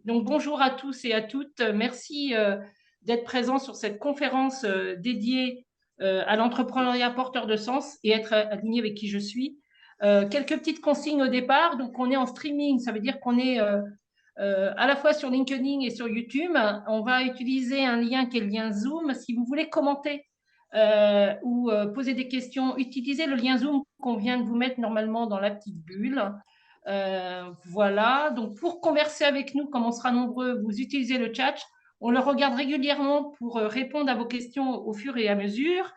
Donc, bonjour à tous et à toutes. Merci d'être présents sur cette conférence dédiée à l'entrepreneuriat porteur de sens et être aligné avec qui je suis. Quelques petites consignes au départ. Donc, on est en streaming, ça veut dire qu'on est à la fois sur LinkedIn et sur YouTube. On va utiliser un lien qui est le lien Zoom. Si vous voulez commenter ou poser des questions, utilisez le lien Zoom qu'on vient de vous mettre normalement dans la petite bulle. Voilà, donc pour converser avec nous, comme on sera nombreux, vous utilisez le chat. On le regarde régulièrement pour répondre à vos questions au fur et à mesure.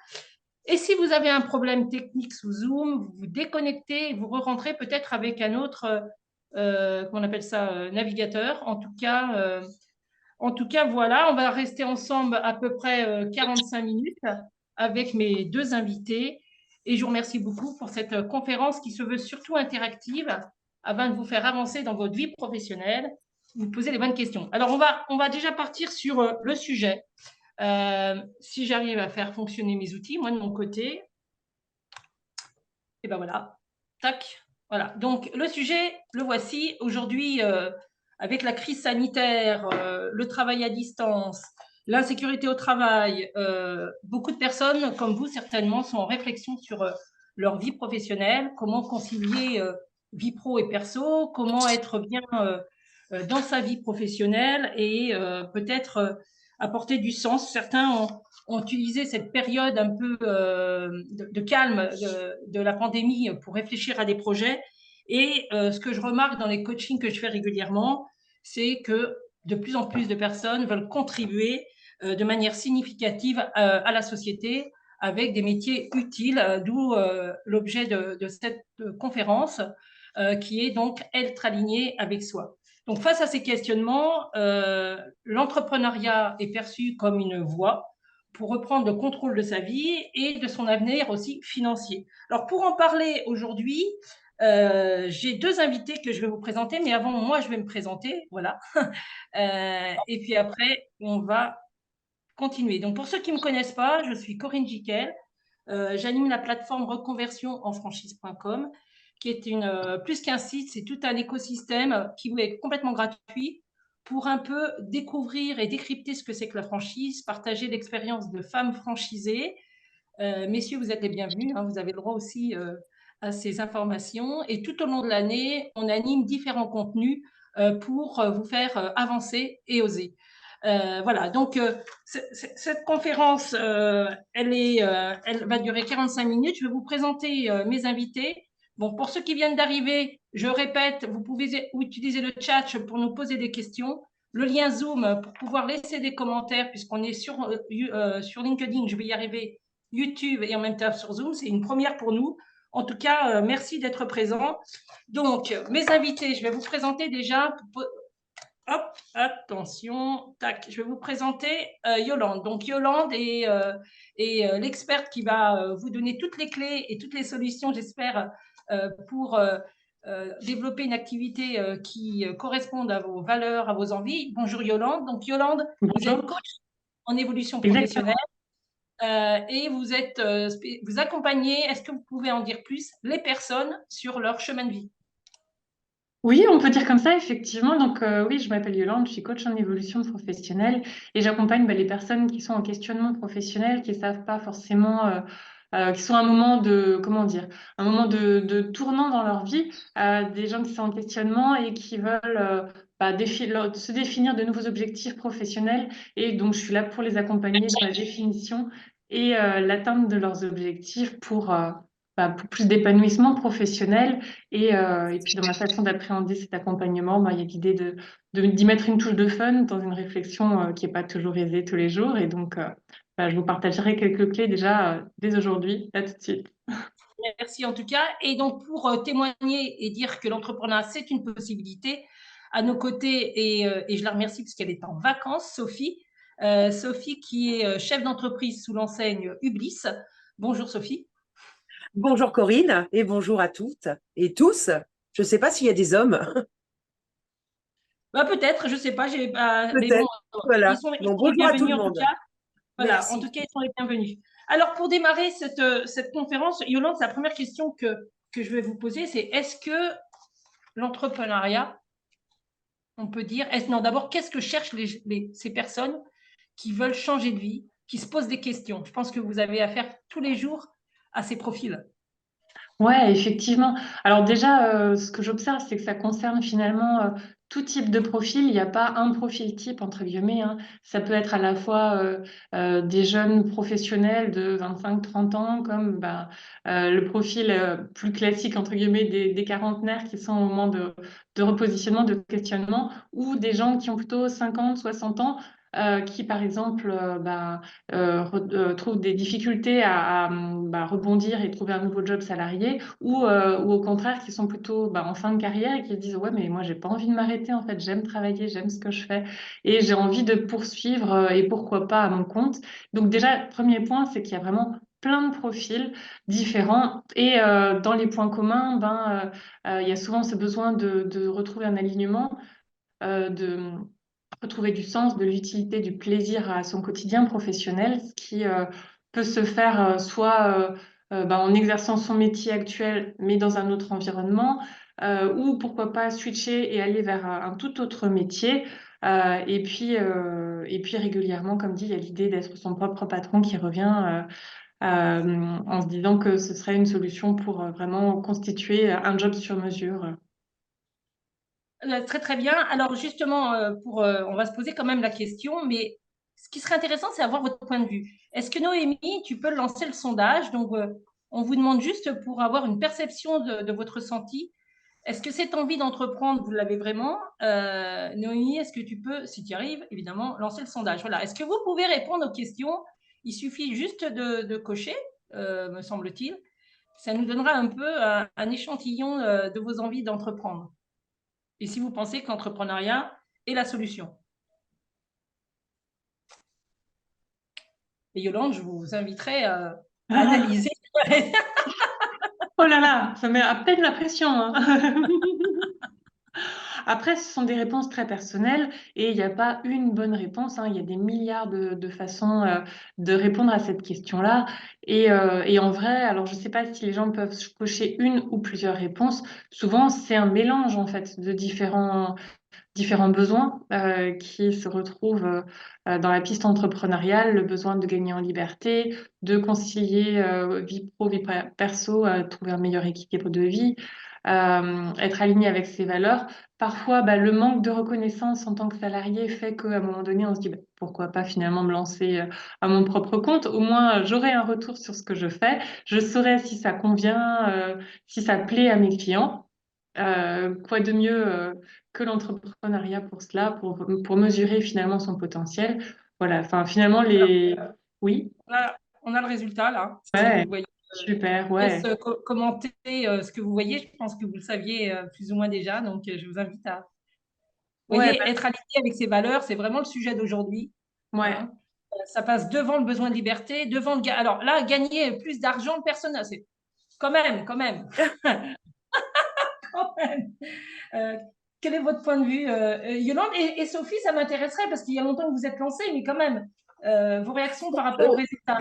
Et si vous avez un problème technique sous Zoom, vous vous déconnectez et vous re-rentrez peut-être avec un autre, comment on appelle ça, navigateur. En tout cas, voilà, on va rester ensemble à peu près 45 minutes avec mes deux invités. Et je vous remercie beaucoup pour cette conférence qui se veut surtout interactive afin de vous faire avancer dans votre vie professionnelle, vous poser les bonnes questions. Alors, on va déjà partir sur le sujet. Si j'arrive à faire fonctionner mes outils, moi de mon côté, et ben voilà, tac, voilà. Donc, le sujet, le voici. Aujourd'hui, avec la crise sanitaire, le travail à distance, l'insécurité au travail, beaucoup de personnes, comme vous certainement, sont en réflexion sur leur vie professionnelle, comment concilier vie pro et perso, comment être bien dans sa vie professionnelle et peut-être apporter du sens. Certains ont utilisé cette période un peu de calme de la pandémie pour réfléchir à des projets. Et ce que je remarque dans les coachings que je fais régulièrement, c'est que de plus en plus de personnes veulent contribuer de manière significative à la société avec des métiers utiles, d'où l'objet de cette conférence qui est donc être aligné avec soi. Donc face à ces questionnements, l'entrepreneuriat est perçu comme une voie pour reprendre le contrôle de sa vie et de son avenir aussi financier. Alors pour en parler aujourd'hui, j'ai deux invités que je vais vous présenter, mais avant moi je vais me présenter, voilà. Et puis après on va continuer. Donc pour ceux qui ne me connaissent pas, je suis Corinne Jiquel, j'anime la plateforme reconversionenfranchise.com qui est plus qu'un site, c'est tout un écosystème qui vous est complètement gratuit pour un peu découvrir et décrypter ce que c'est que la franchise, partager l'expérience de femmes franchisées. Messieurs, vous êtes les bienvenus, hein, vous avez le droit aussi à ces informations. Et tout au long de l'année, on anime différents contenus pour vous faire avancer et oser. Voilà, donc cette conférence, elle va durer 45 minutes. Je vais vous présenter mes invités. Bon, pour ceux qui viennent d'arriver, je répète, vous pouvez utiliser le chat pour nous poser des questions. Le lien Zoom pour pouvoir laisser des commentaires, puisqu'on est sur LinkedIn, je vais y arriver, YouTube et en même temps sur Zoom. C'est une première pour nous. En tout cas, merci d'être présent. Donc, mes invités, je vais vous présenter déjà. Hop, attention, tac, je vais vous présenter Yolande. Donc Yolande est l'experte qui va vous donner toutes les clés et toutes les solutions, j'espère, pour développer une activité qui corresponde à vos valeurs, à vos envies. Bonjour Yolande. Donc Yolande, vous êtes Bonjour. coach en évolution Exactement. professionnelle et vous accompagnez, est-ce que vous pouvez en dire plus, les personnes sur leur chemin de vie? Oui, on peut dire comme ça, effectivement. Donc, oui, je m'appelle Yolande, je suis coach en évolution professionnelle et j'accompagne les personnes qui sont en questionnement professionnel, qui savent pas forcément, qui sont à un moment de, comment dire, un moment de tournant dans leur vie, des gens qui sont en questionnement et qui veulent se définir de nouveaux objectifs professionnels. Et donc, je suis là pour les accompagner dans la définition et l'atteinte de leurs objectifs pour plus d'épanouissement professionnel. Et puis, dans ma façon d'appréhender cet accompagnement, il y a l'idée d'y mettre une touche de fun dans une réflexion qui n'est pas toujours aisée tous les jours. Et donc, je vous partagerai quelques clés déjà dès aujourd'hui, là tout de suite. Merci en tout cas. Et donc, pour témoigner et dire que l'entrepreneuriat, c'est une possibilité, à nos côtés, et je la remercie parce qu'elle est en vacances, Sophie. Sophie qui est chef d'entreprise sous l'enseigne Ublis. Bonjour Sophie. Bonjour Corinne et bonjour à toutes et tous. Je ne sais pas s'il y a des hommes, Bah, peut-être, je ne sais pas, mais bon, peut-être. Voilà. ils Bon, sont les bonjour à tout le bienvenus en tout monde. cas. Voilà, en Merci. tout cas, ils sont les bienvenus. Alors, pour démarrer cette conférence, Yolande, la première question que je vais vous poser, c'est est-ce que l'entrepreneuriat on peut dire? Non, d'abord, qu'est-ce que cherchent ces personnes qui veulent changer de vie, qui se posent des questions? Je pense que vous avez affaire tous les jours à ces profils. Ouais, effectivement. Alors déjà, ce que j'observe, c'est que ça concerne finalement tout type de profil. Il n'y a pas un profil type, entre guillemets, hein. Ça peut être à la fois des jeunes professionnels de 25-30 ans, comme le profil plus classique, entre guillemets, des quarantenaires qui sont au moment de repositionnement, de questionnement, ou des gens qui ont plutôt 50-60 ans, qui, par exemple, trouvent des difficultés à rebondir et trouver un nouveau job salarié, ou au contraire qui sont plutôt en fin de carrière et qui se disent ouais, mais moi j'ai pas envie de m'arrêter, en fait j'aime travailler, j'aime ce que je fais et j'ai envie de poursuivre, et pourquoi pas à mon compte. Donc déjà, premier point, c'est qu'il y a vraiment plein de profils différents et dans les points communs, il y a souvent ce besoin de retrouver un alignement, de retrouver du sens, de l'utilité, du plaisir à son quotidien professionnel, ce qui peut se faire soit en exerçant son métier actuel, mais dans un autre environnement, ou pourquoi pas switcher et aller vers un tout autre métier. Et puis régulièrement, comme dit, il y a l'idée d'être son propre patron qui revient, en se disant que ce serait une solution pour vraiment constituer un job sur mesure. Très, très bien. Alors, justement, on va se poser quand même la question, mais ce qui serait intéressant, c'est avoir votre point de vue. Est-ce que Noémie, tu peux lancer le sondage? Donc, on vous demande juste pour avoir une perception de votre ressenti. Est-ce que cette envie d'entreprendre, vous l'avez vraiment? Noémie, est-ce que tu peux, si tu y arrives, évidemment, lancer le sondage? Voilà. Est-ce que vous pouvez répondre aux questions? Il suffit juste de cocher, me semble-t-il. Ça nous donnera un peu un échantillon de vos envies d'entreprendre. Et si vous pensez que l'entrepreneuriat est la solution. Et Yolande, je vous inviterai à analyser. Oh là là, ça met à peine la pression, hein. Après, ce sont des réponses très personnelles et il n'y a pas une bonne réponse, hein. Il y a des milliards de façons de répondre à cette question-là. Et en vrai, alors je ne sais pas si les gens peuvent cocher une ou plusieurs réponses. Souvent, c'est un mélange en fait de différents besoins qui se retrouvent dans la piste entrepreneuriale, le besoin de gagner en liberté, de concilier vie pro, vie perso, trouver un meilleur équilibre de vie, être aligné avec ses valeurs. Parfois, le manque de reconnaissance en tant que salarié fait qu'à un moment donné, on se dit pourquoi pas finalement me lancer à mon propre compte. Au moins, j'aurai un retour sur ce que je fais. Je saurai si ça convient, si ça plaît à mes clients. Quoi de mieux que l'entrepreneuriat pour cela, pour mesurer finalement son potentiel. Voilà, enfin finalement les... Oui, On a le résultat là, si vous ouais, le voyez. super, Je laisse ouais. commenter ce que vous voyez. Je pense que vous le saviez plus ou moins déjà. Donc, je vous invite à, vous Ouais, voyez, être aligné avec ses valeurs, c'est vraiment le sujet d'aujourd'hui. ouais. Hein. Ça passe devant le besoin de liberté, devant le... Alors là, gagner plus d'argent, personne, c'est quand même, quand même, quand même. Euh, quel est votre point de vue, Yolande et Sophie, ça m'intéresserait parce qu'il y a longtemps que vous êtes lancée, mais quand même, vos réactions par rapport aux résultats.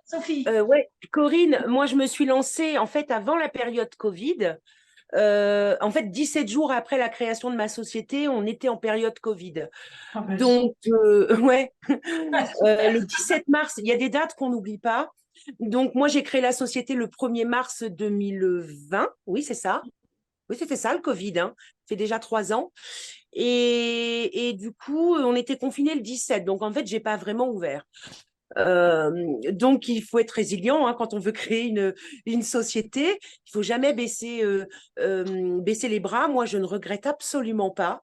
Sophie. Ouais, Corinne, moi je me suis lancée en fait avant la période Covid. En fait, 17 jours après la création de ma société, on était en période Covid. Ah, vache. Donc, ouais, Ah, super. le 17 mars, il y a des dates qu'on n'oublie pas. Donc, moi, j'ai créé la société le 1er mars 2020. Oui, c'est ça. Oui, c'était ça, le Covid, hein. Ça fait déjà 3 ans. Et du coup, on était confinés le 17. Donc, en fait, j'ai pas vraiment ouvert. Donc, il faut être résilient hein, quand on veut créer une société. Il faut jamais baisser les bras. Moi, je ne regrette absolument pas.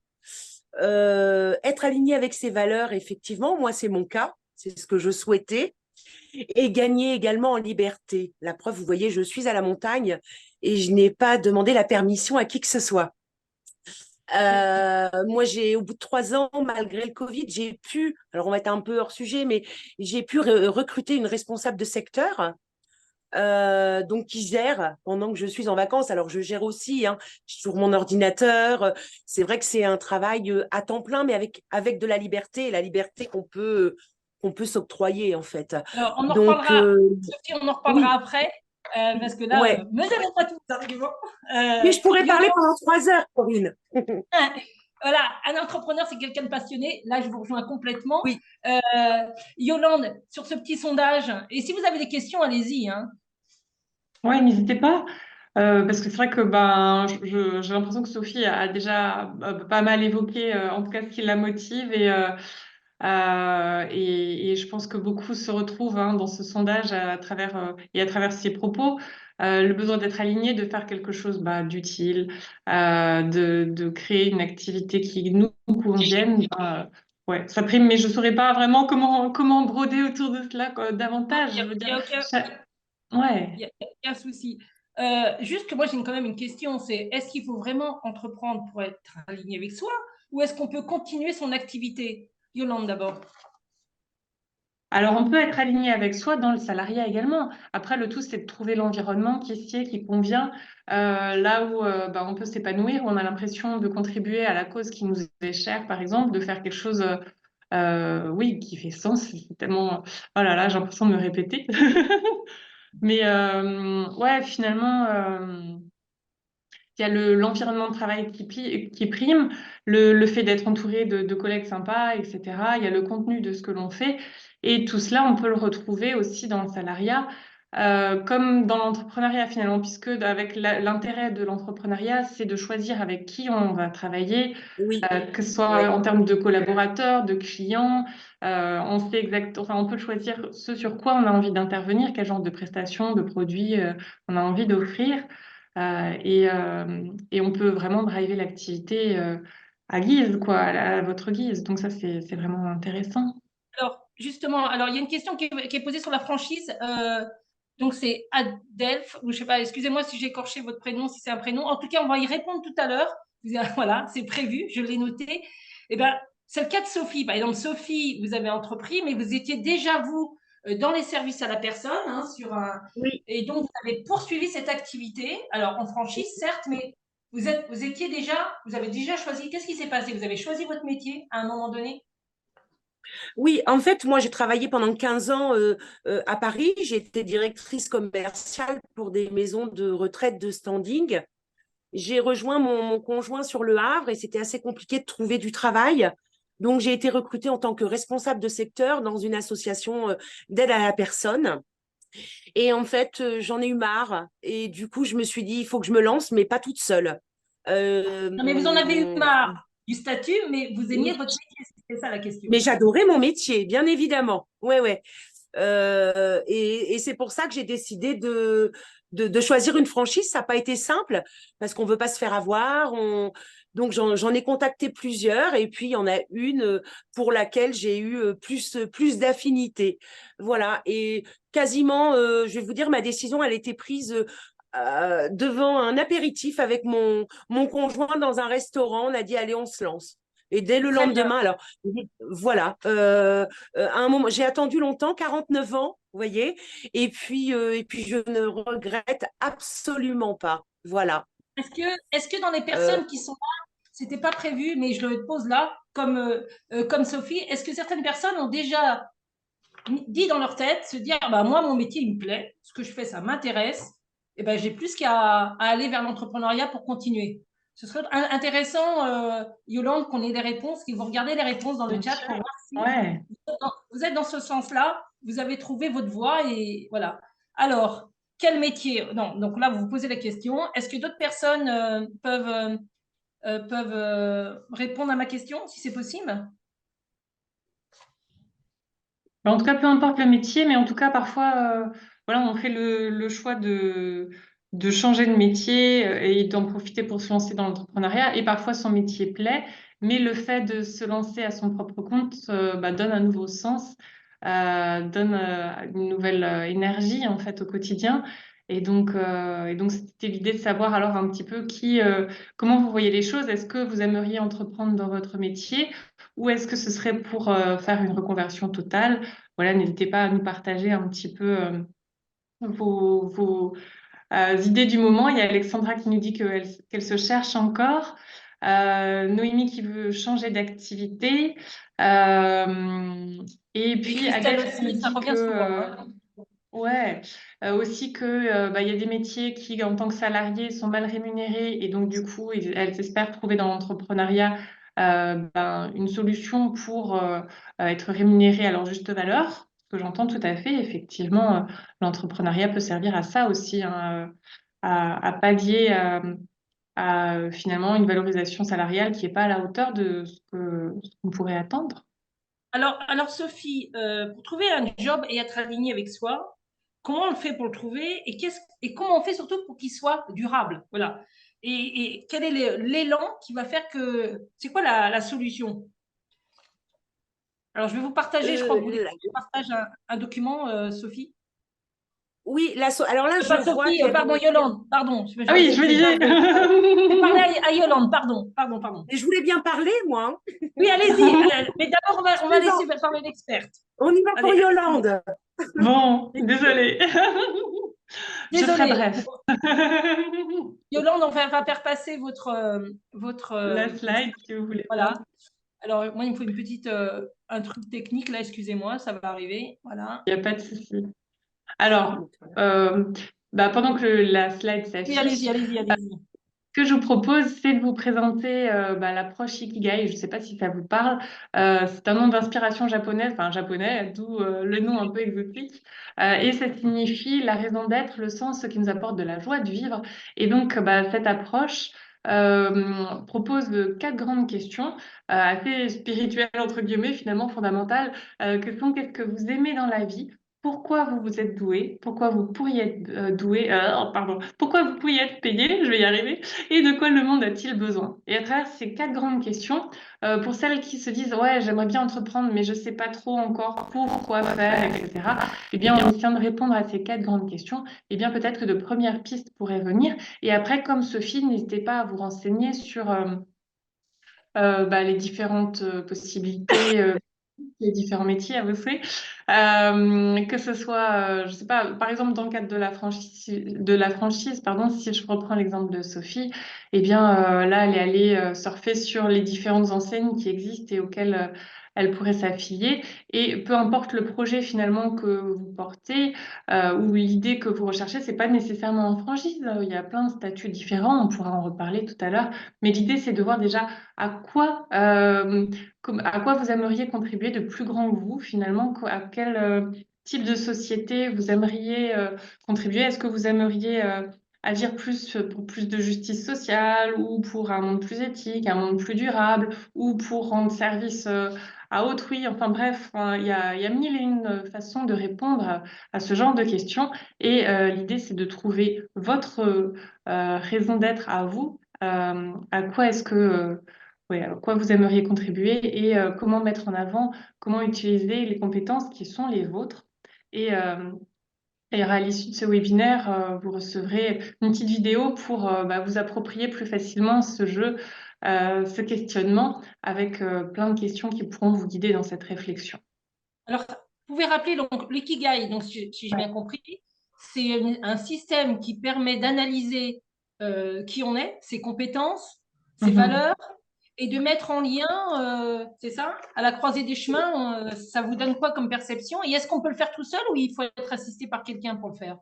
Être aligné avec ses valeurs, effectivement, moi, c'est mon cas. C'est ce que je souhaitais. Et gagner également en liberté. La preuve, vous voyez, je suis à la montagne et je n'ai pas demandé la permission à qui que ce soit. Moi, au bout de 3 ans, malgré le Covid, j'ai pu, alors on va être un peu hors sujet, mais j'ai pu recruter une responsable de secteur, donc qui gère pendant que je suis en vacances. Alors, je gère aussi, hein, j'ai toujours mon ordinateur. C'est vrai que c'est un travail à temps plein, mais avec de la liberté, et la liberté qu'on peut s'octroyer, en fait. Alors, on en Donc, reparlera, Sophie, on en reparlera oui, après, parce que là, ouais. me demandez pas tout, ça, c'est bon. Mais je pourrais parler Yolande, pendant 3 heures, Corinne. voilà, un entrepreneur, c'est quelqu'un de passionné. Là, je vous rejoins complètement. Oui, Yolande, sur ce petit sondage, et si vous avez des questions, allez-y, hein. Ouais, n'hésitez pas. Parce que c'est vrai que ben, j'ai l'impression que Sophie a déjà pas mal évoqué, en tout cas, ce qui la motive. Et je pense que beaucoup se retrouvent hein, dans ce sondage et à travers ses propos. Le besoin d'être aligné, de faire quelque chose bah, d'utile, de créer une activité qui nous convienne. Ouais, ça prime, mais je ne saurais pas vraiment comment broder autour de cela quoi, davantage. Je veux Il dire, n'y a aucun, ouais. y a aucun souci. Juste que moi, j'ai quand même une question, c'est est-ce qu'il faut vraiment entreprendre pour être aligné avec soi ou est-ce qu'on peut continuer son activité? Yolande, d'abord. Alors, on peut être aligné avec soi dans le salariat également. Après, le tout, c'est de trouver l'environnement qui sied, qui convient, là où bah, on peut s'épanouir, où on a l'impression de contribuer à la cause qui nous est chère, par exemple, de faire quelque chose, oui, qui fait sens. C'est tellement... Oh là là, j'ai l'impression de me répéter. Mais ouais, finalement, il y a l'environnement de travail qui prime, le fait d'être entouré de collègues sympas, etc. Il y a le contenu de ce que l'on fait. Et tout cela, on peut le retrouver aussi dans le salariat, comme dans l'entrepreneuriat finalement, puisque avec l'intérêt de l'entrepreneuriat, c'est de choisir avec qui on va travailler, oui, que ce soit oui. en termes de collaborateurs, de clients. Enfin, on peut choisir ce sur quoi on a envie d'intervenir, quel genre de prestations, de produits on a envie d'offrir. Et on peut vraiment driver l'activité à guise, quoi, à votre guise. Donc ça, c'est vraiment intéressant. Alors, justement, alors il y a une question qui est posée sur la franchise. Donc, c'est Adelph, ou je sais pas, excusez-moi si j'ai écorché votre prénom, si c'est un prénom. En tout cas, on va y répondre tout à l'heure. Voilà, c'est prévu, je l'ai noté. Eh ben, c'est le cas de Sophie. Par exemple, Sophie, vous avez entrepris, mais vous étiez déjà, vous, dans les services à la personne, hein, Oui. et donc vous avez poursuivi cette activité. Alors, en franchise, certes, mais vous étiez déjà, vous avez déjà choisi. Qu'est-ce qui s'est passé? Vous avez choisi votre métier à un moment donné? Oui, en fait, moi, j'ai travaillé pendant 15 ans à Paris. J'étais directrice commerciale pour des maisons de retraite de standing. J'ai rejoint mon conjoint sur Le Havre et c'était assez compliqué de trouver du travail. Donc, j'ai été recrutée en tant que responsable de secteur dans une association d'aide à la personne. Et en fait, j'en ai eu marre. Et du coup, je me suis dit, il faut que je me lance, mais pas toute seule. Non, mais vous en avez eu Euh, marre du statut, mais vous aimiez oui, votre métier, c'était ça la question. mais j'adorais mon métier, bien évidemment. Ouais, ouais. Et c'est pour ça que j'ai décidé de choisir une franchise. Ça n'a pas été simple parce qu'on ne veut pas se faire avoir. Donc, j'en ai contacté plusieurs et puis il y en a une pour laquelle j'ai eu plus d'affinité. Voilà. Et quasiment, je vais vous dire, ma décision, elle a été prise devant un apéritif avec mon conjoint dans un restaurant. On a dit, allez, on se lance. Et dès le Très bien. lendemain, alors voilà, à un moment, j'ai attendu longtemps, 49 ans, vous voyez, et puis je ne regrette absolument pas. Voilà. Est-ce que dans les Euh, personnes qui sont là, c'était pas prévu, mais je le pose là, comme Sophie, est-ce que certaines personnes ont déjà dit dans leur tête, se dire, ah bah, moi, mon métier, il me plaît, ce que je fais, ça m'intéresse, et ben, j'ai plus à aller vers l'entrepreneuriat pour continuer. Ce serait intéressant, Yolande, qu'on ait des réponses, que vous regardez les réponses dans le Bien chat sûr. pour voir si Ouais. vous êtes dans ce sens-là, vous avez trouvé votre voie et voilà. Alors, quel métier? Non, donc là, vous vous posez la question. Est-ce que d'autres personnes peuvent répondre à ma question, si c'est possible? Bah, en tout cas, peu importe le métier, mais en tout cas, parfois, voilà, on fait le choix de changer de métier et d'en profiter pour se lancer dans l'entrepreneuriat. Et parfois, son métier plaît, mais le fait de se lancer à son propre compte bah, donne un nouveau sens, donne une nouvelle énergie en fait au quotidien. Et donc, c'était l'idée de savoir alors un petit peu comment vous voyez les choses. Est-ce que vous aimeriez entreprendre dans votre métier ou est-ce que ce serait pour faire une reconversion totale? Voilà, n'hésitez pas à nous partager un petit peu vos idées du moment. Il y a Alexandra qui nous dit qu'elle se cherche encore. Noémie qui veut changer d'activité. Et Et puis Christelle Agathe qui nous aussi, ça dit que revient souvent, hein. ouais, aussi que bah, il y a des métiers qui, en tant que salariés, sont mal rémunérés et donc du coup, elles espèrent trouver dans l'entrepreneuriat une solution pour être rémunéré à leur juste valeur. Ce que j'entends tout à fait, effectivement, l'entrepreneuriat peut servir à ça aussi, hein, à pallier finalement une valorisation salariale qui n'est pas à la hauteur de ce qu'on pourrait attendre. Alors Sophie, pour trouver un job et être aligné avec soi, comment on le fait pour le trouver et comment on fait surtout pour qu'il soit durable? Voilà. Et quel est l'élan qui va faire que... C'est quoi la solution? Alors, je vais vous partager, je crois que vous voulez que je partage un document, Sophie. Oui, alors là, je Pas vois Sophie, qu'il y a pardon, Yolande, pardon. Ah oui, je me disais. Je vais parler à Yolande, pardon. Et je voulais bien parler, moi. Oui, allez-y. Mais d'abord, on va laisser parler l'experte. On y va pour Allez. Yolande. Bon, désolée. Je serai Désolée. bref. Yolande, on va faire passer La slide, si vous voulez voilà. bien. Alors, moi, il me faut une petite, un truc technique, là, excusez-moi, ça va arriver. Voilà. Il n'y a pas de souci. Alors, pendant que la slide Oui, s'affiche, allez-y. ce que je vous propose, c'est de vous présenter l'approche Ikigai. Je ne sais pas si ça vous parle. C'est un nom d'inspiration japonaise, enfin japonais, d'où le nom un peu exotique. Et ça signifie la raison d'être, le sens, ce qui nous apporte de la joie de vivre. Et donc, cette approche propose 4 grandes questions, assez spirituelles, entre guillemets, finalement fondamentales, que sont qu'est-ce que vous aimez dans la vie? Pourquoi vous vous êtes doué? Pourquoi vous pourriez être doué? Pourquoi vous pourriez être payé? Je vais y arriver. Et de quoi le monde a-t-il besoin? Et à travers ces 4 grandes questions, pour celles qui se disent ouais, j'aimerais bien entreprendre, mais je ne sais pas trop encore pourquoi faire, etc. Eh bien, en essayant de répondre à ces 4 grandes questions, eh bien, peut-être que de premières pistes pourraient venir. Et après, comme Sophie, n'hésitez pas à vous renseigner sur les différentes possibilités. Les différents métiers à vous souhait. Que ce soit, je sais pas, par exemple dans le cadre de la franchise, pardon, si je reprends l'exemple de Sophie, eh bien là, elle est allée surfer sur les différentes enseignes qui existent et auxquelles elle pourrait s'affilier. Et peu importe le projet finalement que vous portez ou l'idée que vous recherchez, c'est pas nécessairement en franchise. Il y a plein de statuts différents, on pourra en reparler tout à l'heure. Mais l'idée, c'est de voir déjà à quoi à quoi vous aimeriez contribuer de plus grand que vous, finalement, à quel type de société vous aimeriez contribuer? Est-ce que vous aimeriez agir plus pour plus de justice sociale ou pour un monde plus éthique, un monde plus durable ou pour rendre service à autrui? Enfin bref, il y a mille et une façons de répondre à ce genre de questions et l'idée, c'est de trouver votre raison d'être à vous. À quoi est-ce que oui, à quoi vous aimeriez contribuer et comment mettre en avant, comment utiliser les compétences qui sont les vôtres. Et, à l'issue de ce webinaire, vous recevrez une petite vidéo pour vous approprier plus facilement ce jeu, ce questionnement, avec plein de questions qui pourront vous guider dans cette réflexion. Alors, vous pouvez rappeler donc l'ikigai, donc si j'ai bien compris, c'est un système qui permet d'analyser qui on est, ses compétences, ses valeurs, et de mettre en lien, c'est ça, à la croisée des chemins, ça vous donne quoi comme perception? Et est-ce qu'on peut le faire tout seul ou il faut être assisté par quelqu'un pour le faire?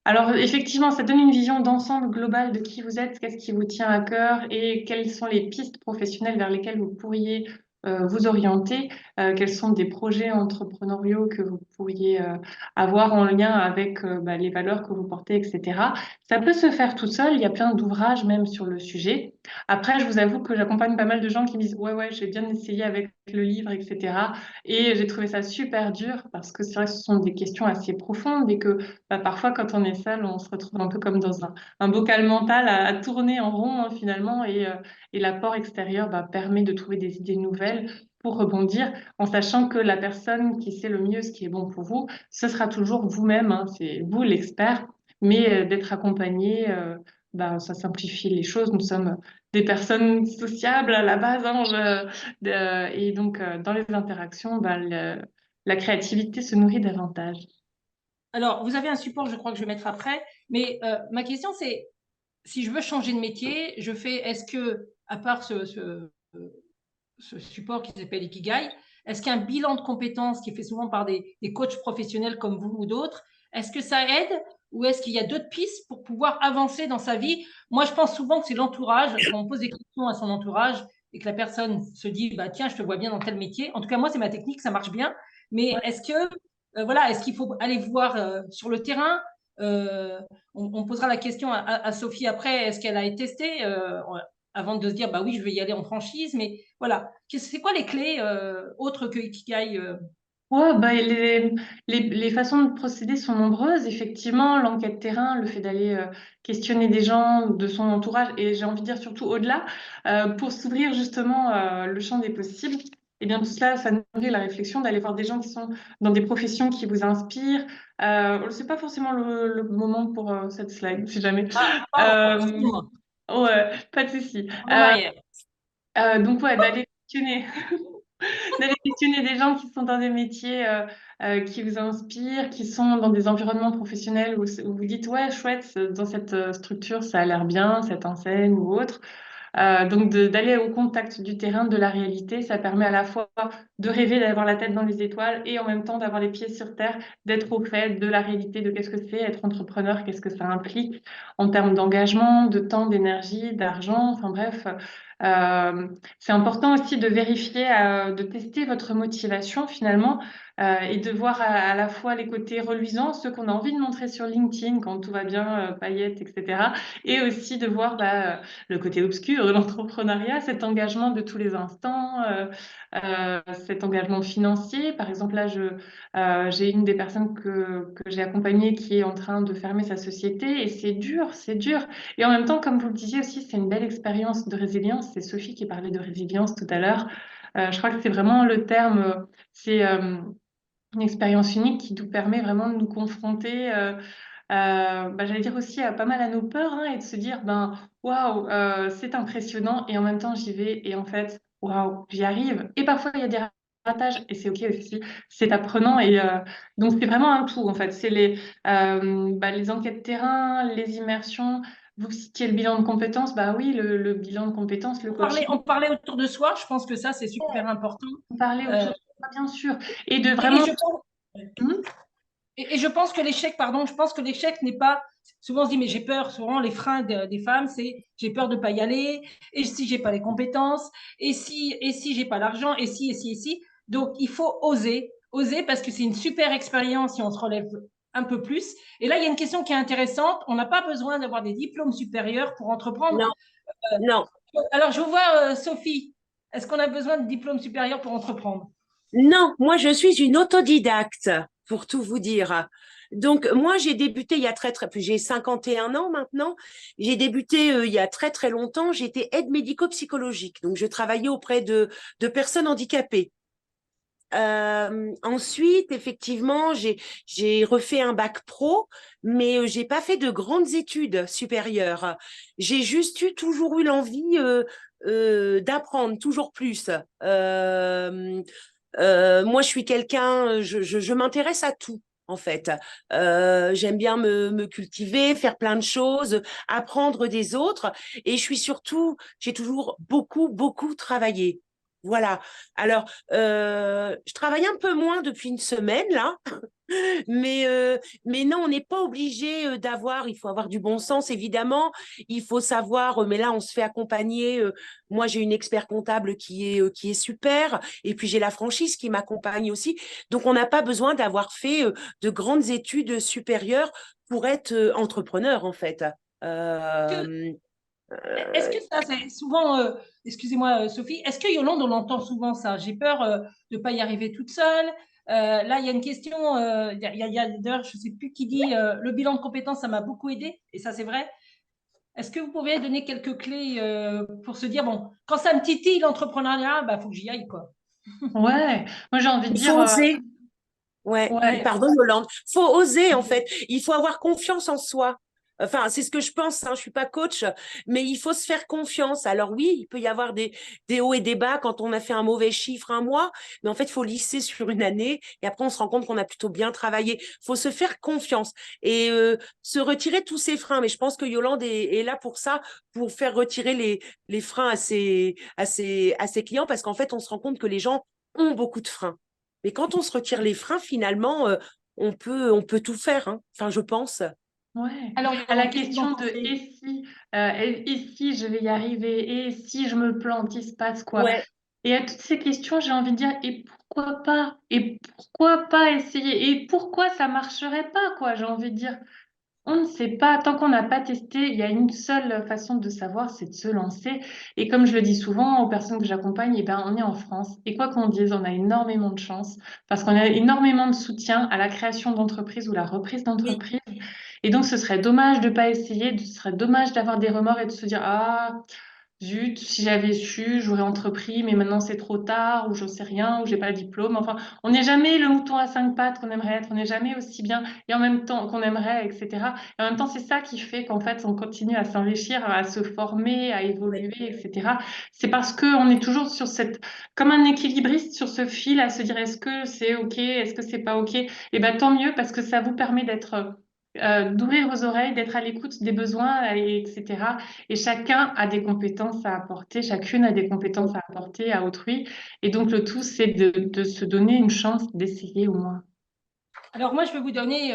Alors, effectivement, ça donne une vision d'ensemble globale de qui vous êtes, qu'est-ce qui vous tient à cœur et quelles sont les pistes professionnelles vers lesquelles vous pourriez vous orienter, quels sont des projets entrepreneuriaux que vous pourriez avoir en lien avec les valeurs que vous portez, etc. Ça peut se faire tout seul, il y a plein d'ouvrages même sur le sujet. Après, je vous avoue que j'accompagne pas mal de gens qui me disent ouais, j'ai bien essayé avec le livre, etc. Et j'ai trouvé ça super dur parce que c'est vrai que ce sont des questions assez profondes et que parfois, quand on est seul, on se retrouve un peu comme dans un bocal mental à tourner en rond finalement, et l'apport extérieur permet de trouver des idées nouvelles pour rebondir, en sachant que la personne qui sait le mieux ce qui est bon pour vous, ce sera toujours vous-même, hein, c'est vous l'expert, mais d'être accompagné, ça simplifie les choses. Nous sommes des personnes sociables à la base, hein, et donc dans les interactions, la créativité se nourrit davantage. Alors, vous avez un support, je crois que je vais mettre après, mais ma question c'est, si je veux changer de métier, est-ce que, à part ce support qui s'appelle Ikigai, est-ce qu'un bilan de compétences qui est fait souvent par des coachs professionnels comme vous ou d'autres, est-ce que ça aide ou est-ce qu'il y a d'autres pistes pour pouvoir avancer dans sa vie? Moi, je pense souvent que c'est l'entourage. Quand on pose des questions à son entourage, et que la personne se dit, bah, tiens, je te vois bien dans tel métier. En tout cas, moi, c'est ma technique, ça marche bien. Mais est-ce que, voilà, est-ce qu'il faut aller voir sur le terrain? On posera la question à Sophie après, est-ce qu'elle a été testée avant de se dire, bah oui, je vais y aller en franchise. Mais voilà, c'est quoi les clés autres que Ikigai Ouais, bah, les façons de procéder sont nombreuses. Effectivement, l'enquête terrain, le fait d'aller questionner des gens de son entourage, et j'ai envie de dire surtout au-delà, pour s'ouvrir justement le champ des possibles. Et bien tout cela, ça nourrit la réflexion d'aller voir des gens qui sont dans des professions qui vous inspirent. C'est pas forcément le moment pour cette slide, si jamais. excuse-moi, Ouais, pas de souci. en arrière. Donc ouais, d'aller questionner des gens qui sont dans des métiers qui vous inspirent, qui sont dans des environnements professionnels où vous dites, ouais, chouette, dans cette structure, ça a l'air bien, cette enseigne ou autre. Donc d'aller au contact du terrain, de la réalité, ça permet à la fois de rêver, d'avoir la tête dans les étoiles et en même temps d'avoir les pieds sur terre, d'être au fait de la réalité, de qu'est-ce que c'est être entrepreneur, qu'est-ce que ça implique en termes d'engagement, de temps, d'énergie, d'argent, enfin bref. C'est important aussi de vérifier, de tester votre motivation finalement et de voir à la fois les côtés reluisants, ceux qu'on a envie de montrer sur LinkedIn quand tout va bien, paillettes, etc. Et aussi de voir le côté obscur de l'entrepreneuriat, cet engagement de tous les instants, cet engagement financier. Par exemple, là, j'ai une des personnes que j'ai accompagnée qui est en train de fermer sa société et c'est dur, c'est dur. Et en même temps, comme vous le disiez aussi, c'est une belle expérience de résilience. C'est Sophie qui parlait de résilience tout à l'heure. Je crois que c'est vraiment le terme, c'est une expérience unique qui nous permet vraiment de nous confronter. J'allais dire aussi pas mal à nos peurs hein, et de se dire ben waouh c'est impressionnant et en même temps j'y vais et en fait waouh j'y arrive et parfois il y a des ratages et c'est ok aussi c'est apprenant et donc c'est vraiment un tout en fait c'est les enquêtes terrain les immersions vous citiez le bilan de compétences bah oui le bilan de compétences le coaching On parlait autour de soi, je pense que ça, c'est super important. parler autour Euh, de soi bien sûr et de et, vraiment je pense, Hmm. et je pense que l'échec, pardon, je pense que l'échec n'est pas. Souvent, on se dit, mais j'ai peur. Souvent, les freins des femmes, c'est j'ai peur de ne pas y aller. Et si j'ai pas les compétences, et si j'ai pas l'argent, et si. Donc, il faut oser, oser parce que c'est une super expérience si on se relève un peu plus. Et là, il y a une question qui est intéressante. On n'a pas besoin d'avoir des diplômes supérieurs pour entreprendre. Non, non, Alors, je vous vois, Sophie. Est-ce qu'on a besoin de diplômes supérieurs pour entreprendre? non, moi je suis une autodidacte, pour tout vous dire. Donc moi j'ai débuté il y a j'ai 51 ans maintenant. J'ai débuté il y a très très longtemps. J'étais aide médico-psychologique, donc je travaillais auprès de personnes handicapées. Ensuite, effectivement, j'ai refait un bac pro, mais j'ai pas fait de grandes études supérieures. J'ai juste toujours eu l'envie d'apprendre toujours plus. Moi, je suis quelqu'un, je m'intéresse à tout. En fait, j'aime bien me cultiver, faire plein de choses, apprendre des autres, et je suis surtout, j'ai toujours beaucoup travaillé. Voilà. Alors, je travaille un peu moins depuis une semaine là, mais, euh, mais non, on n'est pas obligé d'avoir, il faut avoir du bon sens, évidemment. Il faut savoir, mais là, on se fait accompagner. Moi, j'ai une expert comptable qui est super. Et puis, j'ai la franchise qui m'accompagne aussi. Donc, on n'a pas besoin d'avoir fait de grandes études supérieures pour être entrepreneur, en fait. Euh, Est-ce euh, que ça, c'est souvent, excusez-moi Sophie, est-ce que Yolande, on entend souvent ça? J'ai peur de ne pas y arriver toute seule. Là, il y a une question, d'ailleurs, je ne sais plus qui dit, le bilan de compétences, ça m'a beaucoup aidé, et ça c'est vrai. Est-ce que vous pouvez donner quelques clés pour se dire, bon, quand ça me titille l'entrepreneuriat, bah, faut que j'y aille, quoi. ouais moi j'ai envie de il dire faut oser. Ouais, ouais pardon Yolande. Faut oser en fait. Il faut avoir confiance en soi. Enfin, c'est ce que je pense, hein. Je suis pas coach, mais il faut se faire confiance. Alors oui, il peut y avoir des hauts et des bas quand on a fait un mauvais chiffre un mois, mais en fait, il faut lisser sur une année et après on se rend compte qu'on a plutôt bien travaillé. Il faut se faire confiance et se retirer tous ces freins. Mais je pense que Yolande est là pour ça, pour faire retirer les freins à ses clients, parce qu'en fait, on se rend compte que les gens ont beaucoup de freins. Mais quand on se retire les freins, finalement, on peut tout faire, hein. Enfin, je pense. Ouais. Alors, À la Yolande, qu'est-ce que vous en question de pensez? et si je vais y arriver, et si je me plante, il se passe quoi? Ouais, Et à toutes ces questions, j'ai envie de dire, et pourquoi pas? Et pourquoi pas essayer? Et pourquoi ça marcherait pas, quoi? J'ai envie de dire. On ne sait pas, tant qu'on n'a pas testé, il y a une seule façon de savoir, c'est de se lancer. Et comme je le dis souvent aux personnes que j'accompagne, eh ben, on est en France. Et quoi qu'on dise, on a énormément de chance parce qu'on a énormément de soutien à la création d'entreprises ou la reprise oui, d'entreprise. Et donc, ce serait dommage de ne pas essayer, ce serait dommage d'avoir des remords et de se dire, ah, zut, si j'avais su, j'aurais entrepris, mais maintenant c'est trop tard, ou j'en sais rien, ou j'ai pas le diplôme. Enfin, on n'est jamais le mouton à cinq pattes qu'on aimerait être, on n'est jamais aussi bien et en même temps qu'on aimerait, etc. Et en même temps, c'est ça qui fait qu'en fait, on continue à s'enrichir, à se former, à ouais, évoluer, etc. C'est parce qu'on est toujours sur comme un équilibriste sur ce fil, à se dire est-ce que c'est OK, est-ce que c'est pas OK? Et ben tant mieux parce que ça vous permet d'ouvrir vos oreilles, d'être à l'écoute des besoins, etc. Et chacun a des compétences à apporter, chacune a des compétences à apporter à autrui. Et donc, le tout, c'est de se donner une chance d'essayer au moins. Alors, moi, je vais vous donner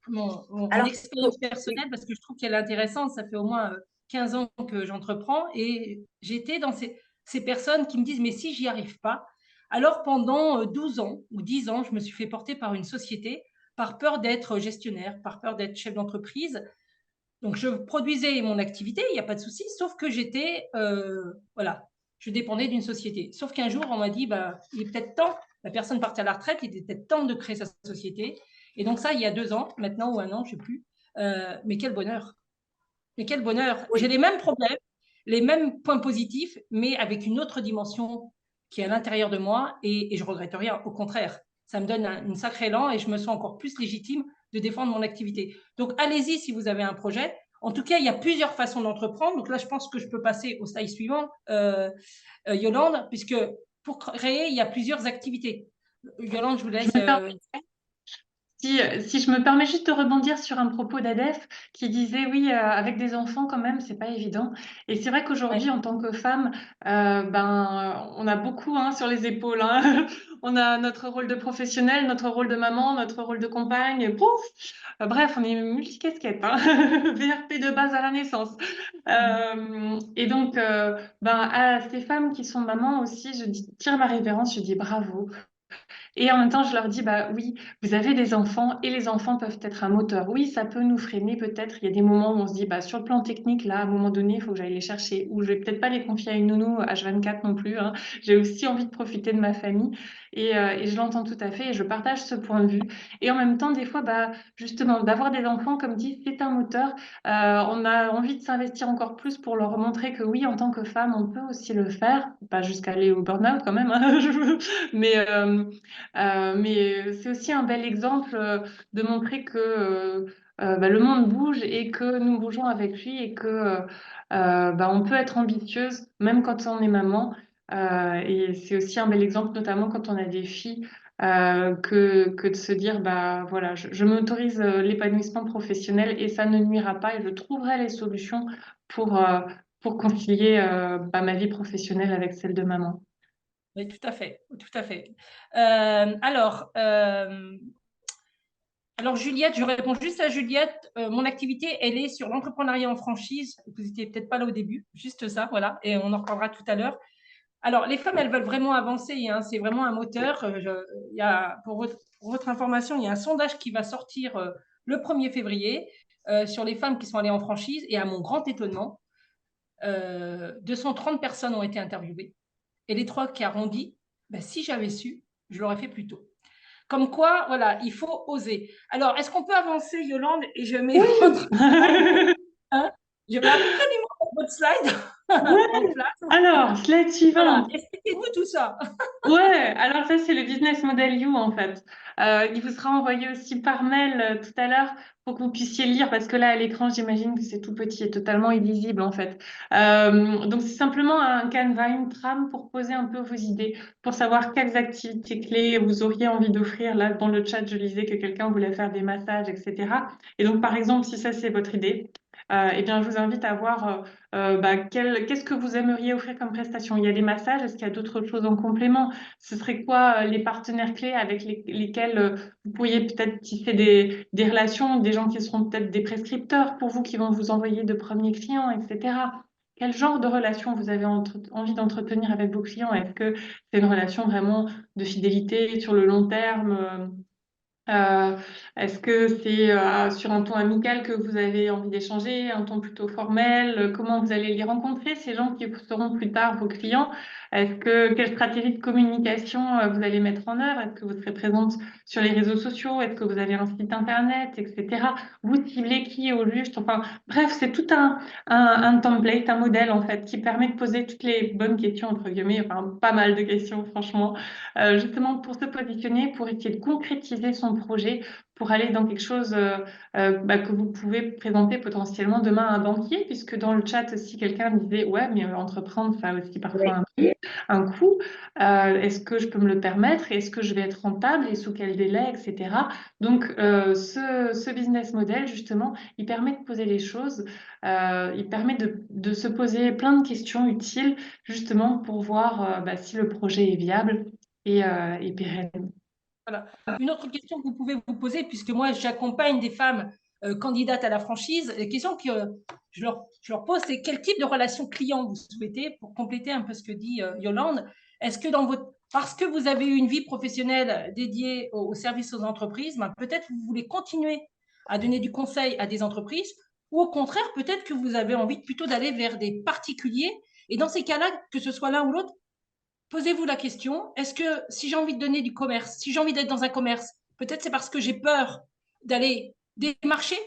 mon alors, expérience oui, personnelle parce que je trouve qu'elle est intéressante. Ça fait au moins 15 ans que j'entreprends et j'étais dans ces personnes qui me disent, mais si j'y arrive pas, alors pendant 12 ans ou 10 ans, je me suis fait porter par une société par peur d'être gestionnaire, par peur d'être chef d'entreprise. Donc, je produisais mon activité, il n'y a pas de souci, sauf que voilà, je dépendais d'une société. Sauf qu'un jour, on m'a dit, bah, il est peut-être temps, la personne partait à la retraite, il était peut-être temps de créer sa société. Et donc ça, il y a 2 ans, maintenant, ou un an, je ne sais plus. Mais quel bonheur! Mais quel bonheur! J'ai oui, les mêmes problèmes, les mêmes points positifs, mais avec une autre dimension qui est à l'intérieur de moi et je ne regrette rien. Au contraire, ça me donne une sacrée élan et je me sens encore plus légitime de défendre mon activité. Donc, allez-y si vous avez un projet. En tout cas, il y a plusieurs façons d'entreprendre. Donc là, je pense que je peux passer au slide suivant, Yolande, puisque pour créer, il y a plusieurs activités. Yolande, je vous Je laisse. me permets si je me permets juste de rebondir sur un propos d'Adef qui disait oui, avec des enfants quand même, c'est pas évident. Et c'est vrai Ouais. qu'aujourd'hui, en tant que femme, on a beaucoup hein, sur les épaules. Hein. On a notre rôle de professionnelle, notre rôle de maman, notre rôle de compagne. Pouf. Bref, on est multicasquette. Hein. VRP de base à la naissance. Et donc, à ces femmes qui sont mamans aussi, tire ma révérence, je dis bravo. Et en même temps, je leur dis, bah oui, vous avez des enfants et les enfants peuvent être un moteur. Oui, ça peut nous freiner peut-être. Il y a des moments où on se dit, bah sur le plan technique, là, à un moment donné, il faut que j'aille les chercher. Ou je vais peut-être pas les confier à une nounou H24 non plus. Hein. J'ai aussi envie de profiter de ma famille. Et je l'entends tout à fait et je partage ce point de vue. Et en même temps, des fois, bah, justement, d'avoir des enfants, comme dit, c'est un moteur. On a envie de s'investir encore plus pour leur montrer que oui, en tant que femme, on peut aussi le faire. Pas jusqu'à aller au burn-out quand même. Hein. Mais, mais c'est aussi un bel exemple de montrer que le monde bouge et que nous bougeons avec lui et que on peut être ambitieuse même quand on est maman. Et c'est aussi un bel exemple, notamment quand on a des filles, que de se dire, bah voilà, je m'autorise l'épanouissement professionnel et ça ne nuira pas et je trouverai les solutions pour, euh, pour concilier ma vie professionnelle avec celle de maman. Oui, tout à fait, tout à fait. Euh, alors, euh, alors, Juliette, je réponds juste à Juliette. Mon activité, elle est sur l'entrepreneuriat en franchise. Vous n'étiez peut-être pas là au début, juste ça, voilà, et on en reparlera tout à l'heure. Alors, les femmes, elles veulent vraiment avancer, hein, c'est vraiment un moteur. Pour votre information, il y a un sondage qui va sortir le 1er février sur les femmes qui sont allées en franchise, et à mon grand étonnement, 230 personnes ont été interviewées. Et les trois qui ont dit, ben, si j'avais su, je l'aurais fait plus tôt. Comme quoi, voilà, il faut oser. Alors, est-ce qu'on peut avancer, Yolande? Et je mets votre slide, Oui. hein, je mets absolument votre slide Ouais. en place. Alors, slide Voilà, suivante. expliquez-vous tout ça. Ouais, alors ça, c'est le business model You, en fait. Il vous sera envoyé aussi par mail tout à l'heure pour que vous puissiez le lire, parce que là, à l'écran, j'imagine que c'est tout petit et totalement illisible, en fait. Donc, c'est simplement un canevas, une trame pour poser un peu vos idées, pour savoir quelles activités clés vous auriez envie d'offrir. Là, dans le chat, je lisais que quelqu'un voulait faire des massages, etc. Et donc, par exemple, si ça, c'est votre idée, eh bien, je vous invite à voir qu'est-ce que vous aimeriez offrir comme prestation. Il y a des massages, est-ce qu'il y a d'autres choses en complément? Ce serait quoi les partenaires clés avec lesquels vous pourriez peut-être tisser des relations, des gens qui seront peut-être des prescripteurs pour vous, qui vont vous envoyer de premiers clients, etc. Quel genre de relation vous avez envie d'entretenir avec vos clients? Est-ce que c'est une relation vraiment de fidélité sur le long terme? Euh, Est-ce que c'est sur un ton amical que vous avez envie d'échanger, un ton plutôt formel? Comment vous allez les rencontrer, ces gens qui seront plus tard vos clients? Quelle stratégie de communication vous allez mettre en œuvre? Est-ce que vous serez présente sur les réseaux sociaux? Est-ce que vous avez un site internet, etc.? Vous ciblez qui au juste? Enfin, bref, c'est tout un template, un modèle en fait, qui permet de poser toutes les bonnes questions, entre guillemets, enfin, pas mal de questions, franchement, justement pour se positionner, pour essayer de concrétiser son projet, pour aller dans quelque chose que vous pouvez présenter potentiellement demain à un banquier, puisque dans le chat aussi, quelqu'un disait, ouais, mais entreprendre, ça a aussi parfois un coût. Est-ce que je peux me le permettre? Est-ce que je vais être rentable et sous quel délai, etc. Donc, ce business model, justement, il permet de poser les choses, il permet de se poser plein de questions utiles, justement, pour voir si le projet est viable et pérenne. Voilà. Une autre question que vous pouvez vous poser, puisque moi, j'accompagne des femmes candidates à la franchise, la question que je leur pose, c'est quel type de relation client vous souhaitez, pour compléter un peu ce que dit Yolande. Est-ce que parce que vous avez eu une vie professionnelle dédiée au service aux entreprises, peut-être vous voulez continuer à donner du conseil à des entreprises, ou au contraire, peut-être que vous avez envie plutôt d'aller vers des particuliers. Et dans ces cas-là, que ce soit l'un ou l'autre, posez-vous la question, est-ce que si j'ai envie de donner du commerce, si j'ai envie d'être dans un commerce, peut-être c'est parce que j'ai peur d'aller démarcher,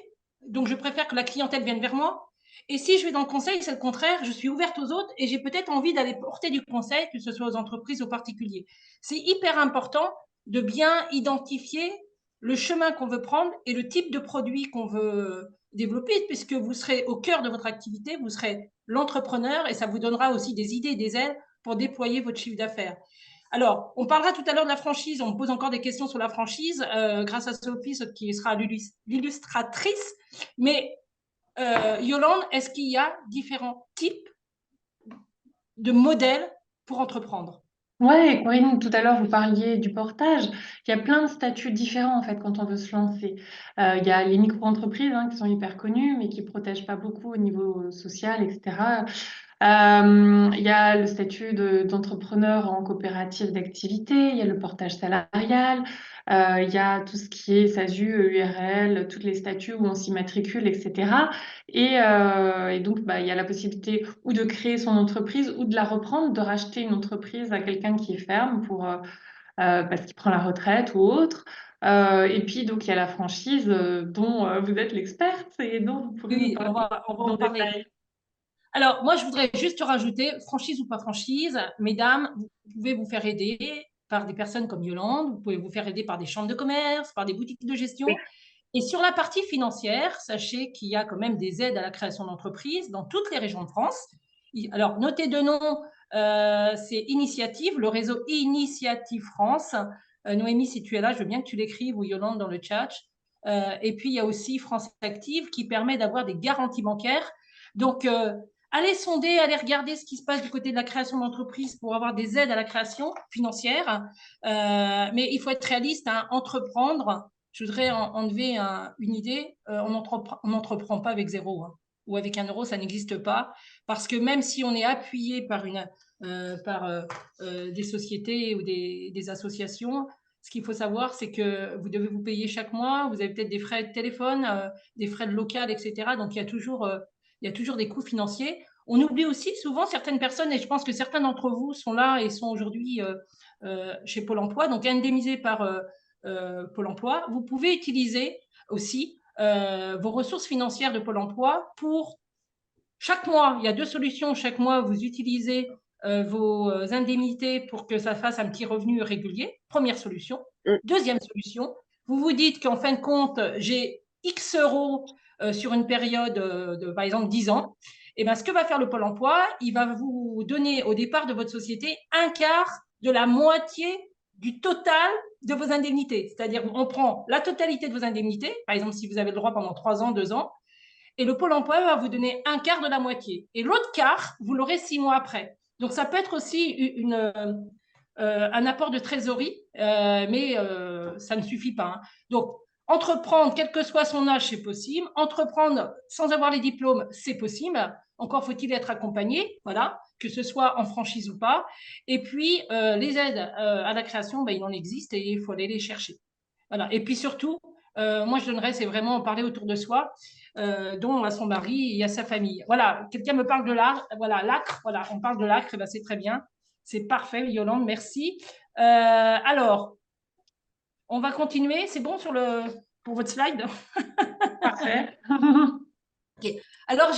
donc je préfère que la clientèle vienne vers moi. Et si je vais dans le conseil, c'est le contraire, je suis ouverte aux autres et j'ai peut-être envie d'aller porter du conseil, que ce soit aux entreprises, aux particuliers. C'est hyper important de bien identifier le chemin qu'on veut prendre et le type de produit qu'on veut développer, puisque vous serez au cœur de votre activité, vous serez l'entrepreneur et ça vous donnera aussi des idées, des ailes pour déployer votre chiffre d'affaires. Alors, on parlera tout à l'heure de la franchise. On me pose encore des questions sur la franchise grâce à Sophie, qui sera l'illustratrice. Mais Yolande, est-ce qu'il y a différents types de modèles pour entreprendre? Ouais, Corinne, tout à l'heure, vous parliez du portage. Il y a plein de statuts différents, en fait, quand on veut se lancer. Il y a les micro-entreprises qui sont hyper connues, mais qui ne protègent pas beaucoup au niveau social, etc. Il y a le statut d'entrepreneur en coopérative d'activité, il y a le portage salarial, il y a tout ce qui est SASU, URL, tous les statuts où on s'immatricule, etc. Et donc, il y a la possibilité ou de créer son entreprise ou de la reprendre, de racheter une entreprise à quelqu'un qui est ferme parce qu'il prend la retraite ou autre. Et puis, donc, il y a la franchise dont vous êtes l'experte et dont vous pourrez nous Oui, parler on va dans en le parler. détail. Alors, moi, je voudrais juste rajouter, franchise ou pas franchise, mesdames, vous pouvez vous faire aider par des personnes comme Yolande, vous pouvez vous faire aider par des chambres de commerce, par des boutiques de gestion. Et sur la partie financière, sachez qu'il y a quand même des aides à la création d'entreprises dans toutes les régions de France. Alors, notez de nom, c'est Initiative, le réseau Initiative France. Noémie, si tu es là, je veux bien que tu l'écrives ou Yolande dans le chat. Et puis, il y a aussi France Active qui permet d'avoir des garanties bancaires. Donc, allez sonder, allez regarder ce qui se passe du côté de la création d'entreprise pour avoir des aides à la création financière. Mais il faut être réaliste, entreprendre. Je voudrais enlever une idée. On n'entreprend pas avec zéro ou avec 1 euro, ça n'existe pas. Parce que même si on est appuyé par des sociétés ou des associations, ce qu'il faut savoir, c'est que vous devez vous payer chaque mois. Vous avez peut-être des frais de téléphone, des frais de local, etc. Donc, il y a toujours des coûts financiers. On oublie aussi souvent certaines personnes, et je pense que certains d'entre vous sont là et sont aujourd'hui chez Pôle emploi, donc indemnisés par Pôle emploi. Vous pouvez utiliser aussi vos ressources financières de Pôle emploi pour chaque mois. Il y a 2 solutions. Chaque mois, vous utilisez vos indemnités pour que ça fasse un petit revenu régulier. Première solution. Deuxième solution, vous vous dites qu'en fin de compte, j'ai X euros sur une période de, par exemple, 10 ans. Et bien, ce que va faire le Pôle emploi, il va vous donner au départ de votre société un quart de la moitié du total de vos indemnités. C'est-à-dire, on prend la totalité de vos indemnités, par exemple, si vous avez le droit pendant 3 ans, 2 ans, et le Pôle emploi va vous donner un quart de la moitié. Et l'autre quart, vous l'aurez 6 mois après. Donc, ça peut être aussi un apport de trésorerie, mais ça ne suffit pas. Hein. Donc, entreprendre, quel que soit son âge, c'est possible. Entreprendre sans avoir les diplômes, c'est possible. Encore faut-il être accompagné, voilà, que ce soit en franchise ou pas. Et puis, les aides à la création, ben, il en existe et il faut aller les chercher. Voilà. Et puis surtout, moi, je donnerais, c'est vraiment en parler autour de soi, dont à son mari et à sa famille. Voilà, quelqu'un me parle de l'âcre, voilà, on parle de l'âcre, ben, c'est très bien. C'est parfait, Yolande, merci. Alors, on va continuer. C'est bon pour votre slide? Parfait. Okay. Alors,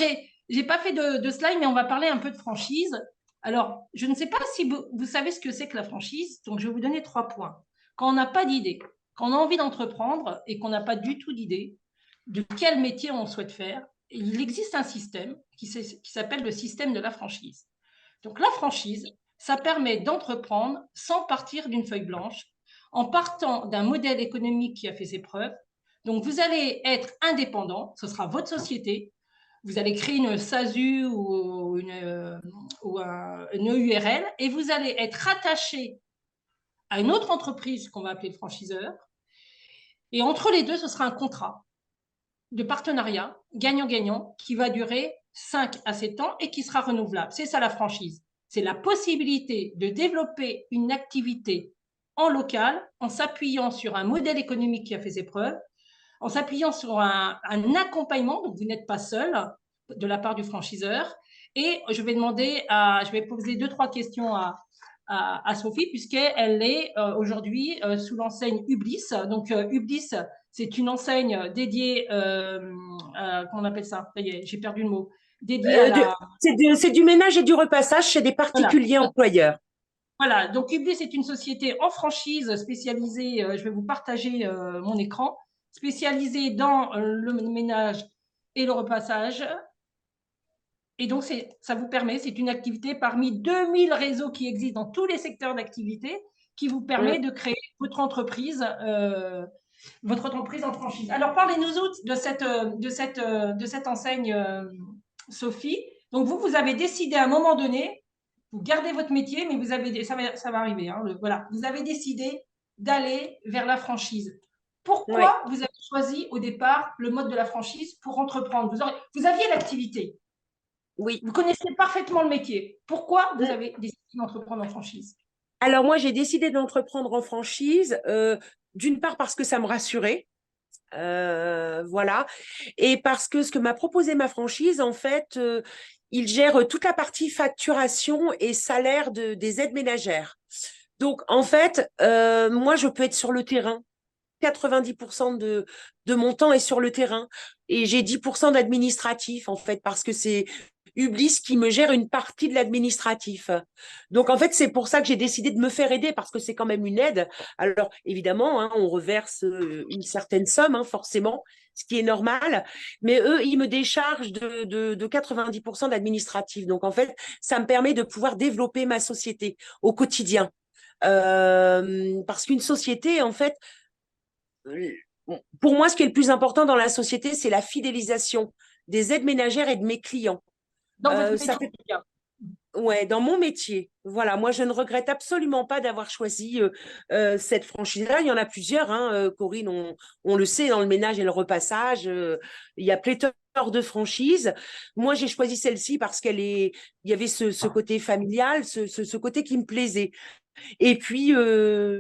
j'ai pas fait de slide, mais on va parler un peu de franchise. Alors, je ne sais pas si vous savez ce que c'est que la franchise, donc je vais vous donner 3 points. Quand on n'a pas d'idée, quand on a envie d'entreprendre et qu'on n'a pas du tout d'idée de quel métier on souhaite faire, il existe un système qui s'appelle le système de la franchise. Donc, la franchise, ça permet d'entreprendre sans partir d'une feuille blanche, en partant d'un modèle économique qui a fait ses preuves. Donc, vous allez être indépendant, ce sera votre société. Vous allez créer une SASU ou une EURL et vous allez être rattaché à une autre entreprise qu'on va appeler le franchiseur. Et entre les deux, ce sera un contrat de partenariat gagnant-gagnant qui va durer 5 à 7 ans et qui sera renouvelable. C'est ça la franchise. C'est la possibilité de développer une activité en local en s'appuyant sur un modèle économique qui a fait ses preuves, en s'appuyant sur un accompagnement, donc vous n'êtes pas seul de la part du franchiseur. Et je vais poser 2-3 questions à Sophie, puisqu'elle est aujourd'hui sous l'enseigne Ublis. Donc, Ublis, c'est une enseigne dédiée, comment on appelle ça? J'ai perdu le mot. Dédiée à la… C'est du ménage et du repassage chez des particuliers Voilà. employeurs. Voilà, donc Ublis est une société en franchise spécialisée, je vais vous partager mon écran, spécialisée dans le ménage et le repassage. Et donc, ça vous permet, c'est une activité parmi 2000 réseaux qui existent dans tous les secteurs d'activité qui vous permet de créer votre entreprise en franchise. Alors, parlez-nous autres de cette enseigne, Sophie. Donc, vous avez décidé à un moment donné, vous gardez votre métier, mais ça va arriver. Hein, voilà, vous avez décidé d'aller vers la franchise. Pourquoi vous avez choisi au départ le mode de la franchise pour entreprendre? Vous aviez l'activité. Oui. Vous connaissez parfaitement le métier. Pourquoi vous avez décidé d'entreprendre en franchise? Alors moi, j'ai décidé d'entreprendre en franchise, d'une part parce que ça me rassurait, voilà, et parce que ce que m'a proposé ma franchise, en fait, il gère toute la partie facturation et salaire des aides ménagères. Donc, en fait, moi, je peux être sur le terrain. 90% de mon temps est sur le terrain et j'ai 10% d'administratif, en fait, parce que c'est Ublis qui me gère une partie de l'administratif. Donc, en fait, c'est pour ça que j'ai décidé de me faire aider parce que c'est quand même une aide. Alors, évidemment, hein, on reverse une certaine somme, hein, forcément, ce qui est normal. Mais eux, ils me déchargent de 90% d'administratif. Donc, en fait, ça me permet de pouvoir développer ma société au quotidien. Parce qu'une société, en fait, pour moi, ce qui est le plus important dans la société, c'est la fidélisation des aides ménagères et de mes clients. Dans votre Ça métier. fait... Ouais, dans mon métier. Voilà, moi, je ne regrette absolument pas d'avoir choisi cette franchise-là. Il y en a plusieurs, hein, Corinne, on le sait, dans le ménage et le repassage. Il y a pléthore de franchises. Moi, j'ai choisi celle-ci parce il y avait ce côté familial, ce côté qui me plaisait. Et puis,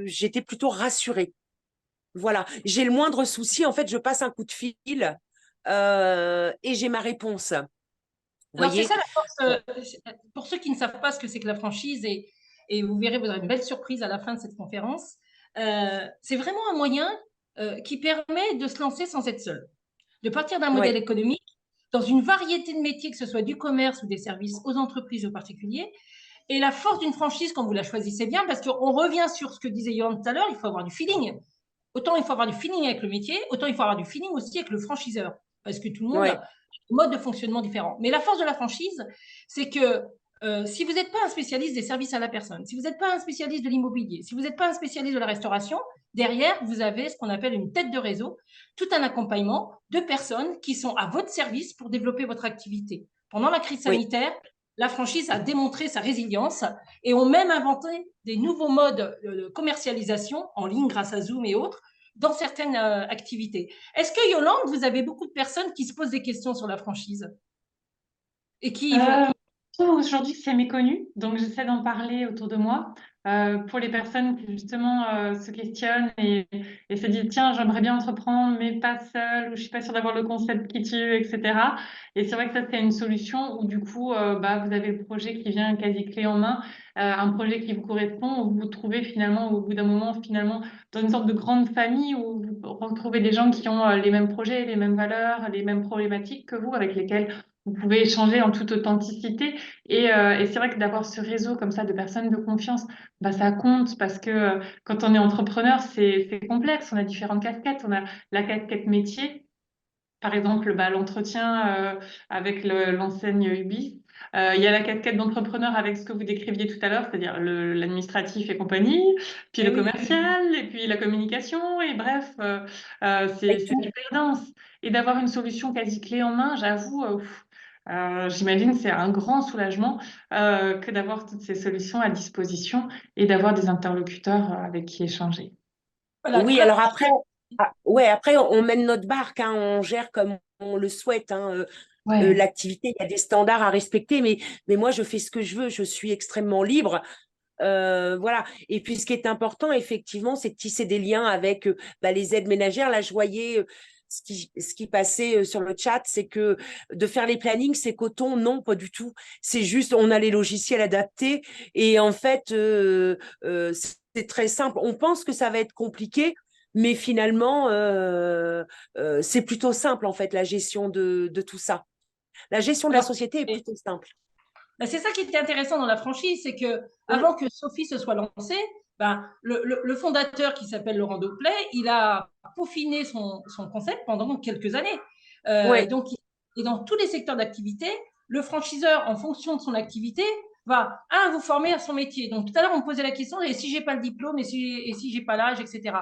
j'étais plutôt rassurée. Voilà, j'ai le moindre souci, en fait, je passe un coup de fil et j'ai ma réponse. Vous Alors, c'est voyez? ça la force. Pour ceux qui ne savent pas ce que c'est que la franchise, et vous verrez, vous aurez une belle surprise à la fin de cette conférence, c'est vraiment un moyen qui permet de se lancer sans être seul, de partir d'un modèle Ouais, économique dans une variété de métiers, que ce soit du commerce ou des services aux entreprises ou aux particuliers. Et la force d'une franchise, quand vous la choisissez bien, parce qu'on revient sur ce que disait Yoann tout à l'heure, il faut avoir du feeling. Autant il faut avoir du feeling avec le métier, autant il faut avoir du feeling aussi avec le franchiseur. Parce que tout le monde a ouais, un mode de fonctionnement différent. Mais la force de la franchise, c'est que Si vous n'êtes pas un spécialiste des services à la personne, si vous n'êtes pas un spécialiste de l'immobilier, si vous n'êtes pas un spécialiste de la restauration, derrière, vous avez ce qu'on appelle une tête de réseau, tout un accompagnement de personnes qui sont à votre service pour développer votre activité. Pendant la crise Oui. sanitaire, la franchise a démontré sa résilience et ont même inventé des nouveaux modes de commercialisation en ligne grâce à Zoom et autres dans certaines activités. Est-ce que, Yolande, vous avez beaucoup de personnes qui se posent des questions sur la franchise et qui y vont? Aujourd'hui, c'est méconnu, donc j'essaie d'en parler autour de moi. Pour les personnes qui justement se questionnent et se disent, tiens, j'aimerais bien entreprendre, mais pas seule, ou je suis pas sûre d'avoir le concept qui tue, etc. Et c'est vrai que ça, c'est une solution où du coup, vous avez le projet qui vient quasi clé en main, un projet qui vous correspond, où vous vous trouvez finalement, au bout d'un moment, finalement, dans une sorte de grande famille où vous retrouvez des gens qui ont les mêmes projets, les mêmes valeurs, les mêmes problématiques que vous, avec lesquels vous pouvez échanger en toute authenticité. Et c'est vrai que d'avoir ce réseau comme ça de personnes de confiance, ça compte parce que quand on est entrepreneur, c'est complexe. On a différentes casquettes. On a la casquette métier, par exemple, l'entretien avec l'enseigne Ubis. Il y a la casquette d'entrepreneur avec ce que vous décriviez tout à l'heure, c'est-à-dire l'administratif et compagnie, puis le Eh oui. commercial, et puis la communication, et bref, c'est Et tout. hyper dense. Et d'avoir une solution quasi clé en main, j'avoue, j'imagine que c'est un grand soulagement que d'avoir toutes ces solutions à disposition et d'avoir des interlocuteurs avec qui échanger. Voilà, Oui, alors après, après on mène notre barque, hein, on gère comme on le souhaite, hein, Ouais. l'activité, il y a des standards à respecter, mais moi, je fais ce que je veux, je suis extrêmement libre. Voilà. Et puis, ce qui est important, effectivement, c'est de tisser des liens avec les aides ménagères. Là, je voyais ce qui passait sur le chat, c'est que de faire les plannings, c'est coton. Non, pas du tout. C'est juste, on a les logiciels adaptés. Et en fait, c'est très simple. On pense que ça va être compliqué, mais finalement, c'est plutôt simple, en fait, la gestion de tout ça. La gestion de la Alors, société est plutôt simple. c'est ça qui était intéressant dans la franchise, c'est que Mm. avant que Sophie se soit lancée, le fondateur qui s'appelle Laurent Doplay, il a peaufiné son concept pendant quelques années. Ouais, Et dans tous les secteurs d'activité, le franchiseur, en fonction de son activité, va, vous former à son métier. Donc, tout à l'heure, on me posait la question, et si j'ai pas le diplôme, et si j'ai pas l'âge, etc.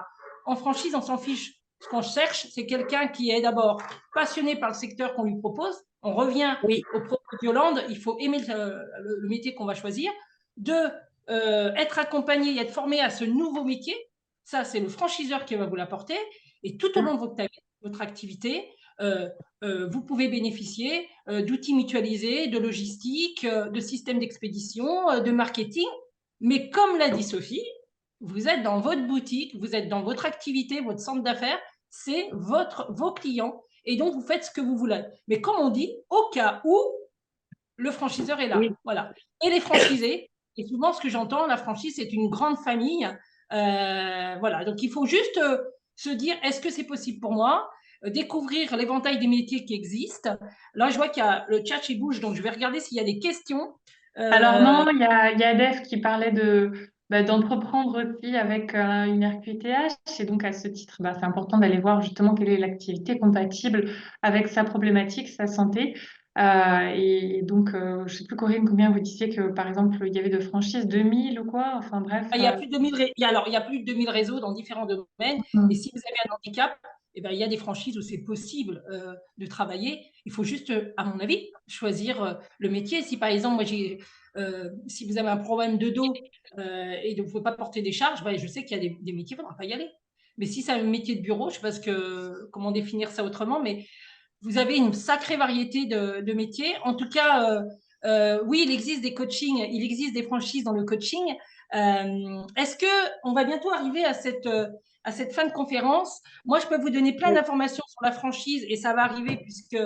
En franchise, on s'en fiche. Ce qu'on cherche, c'est quelqu'un qui est d'abord passionné par le secteur qu'on lui propose. On revient oui, au propos de Yolande, il faut aimer le métier qu'on va choisir. Deux, être accompagné et être formé à ce nouveau métier. Ça, c'est le franchiseur qui va vous l'apporter. Et tout au mm, long de votre activité, vous pouvez bénéficier d'outils mutualisés, de logistique, de systèmes d'expédition, de marketing. Mais comme l'a dit Sophie, vous êtes dans votre boutique, vous êtes dans votre activité, votre centre d'affaires, c'est vos clients. Et donc, vous faites ce que vous voulez. Mais comme on dit, au cas où, le franchiseur est là. oui. Voilà. Et les franchisés, et souvent ce que j'entends, la franchise, c'est une grande famille. Voilà. Donc, il faut juste se dire, est-ce que c'est possible pour moi? Découvrir l'éventail des métiers qui existent. Là, je vois qu'il y a le chat chez Bouge, donc je vais regarder s'il y a des questions. Alors Euh, non, il y a Adèle qui parlait d'entreprendre aussi avec une RQTH. Et donc à ce titre, c'est important d'aller voir justement quelle est l'activité compatible avec sa problématique, sa santé. Et donc, je sais plus Corinne, combien vous disiez que par exemple il y avait de franchises, 2000 ou quoi? Enfin bref. Il y a plus de 2000, alors, il y a plus de 2000 réseaux dans différents domaines. Et si vous avez un handicap, il y a des franchises où c'est possible de travailler. Il faut juste, à mon avis, choisir le métier. Si par exemple, si vous avez un problème de dos et que vous ne pouvez pas porter des charges, je sais qu'il y a des métiers, il ne faudra pas y aller. Mais si c'est un métier de bureau, je ne sais pas comment définir ça autrement, mais vous avez une sacrée variété de métiers. En tout cas, oui, il existe des coachings, il existe des franchises dans le coaching. Est-ce que on va bientôt arriver à cette fin de conférence? Moi, je peux vous donner plein Oui. d'informations sur la franchise et ça va arriver puisque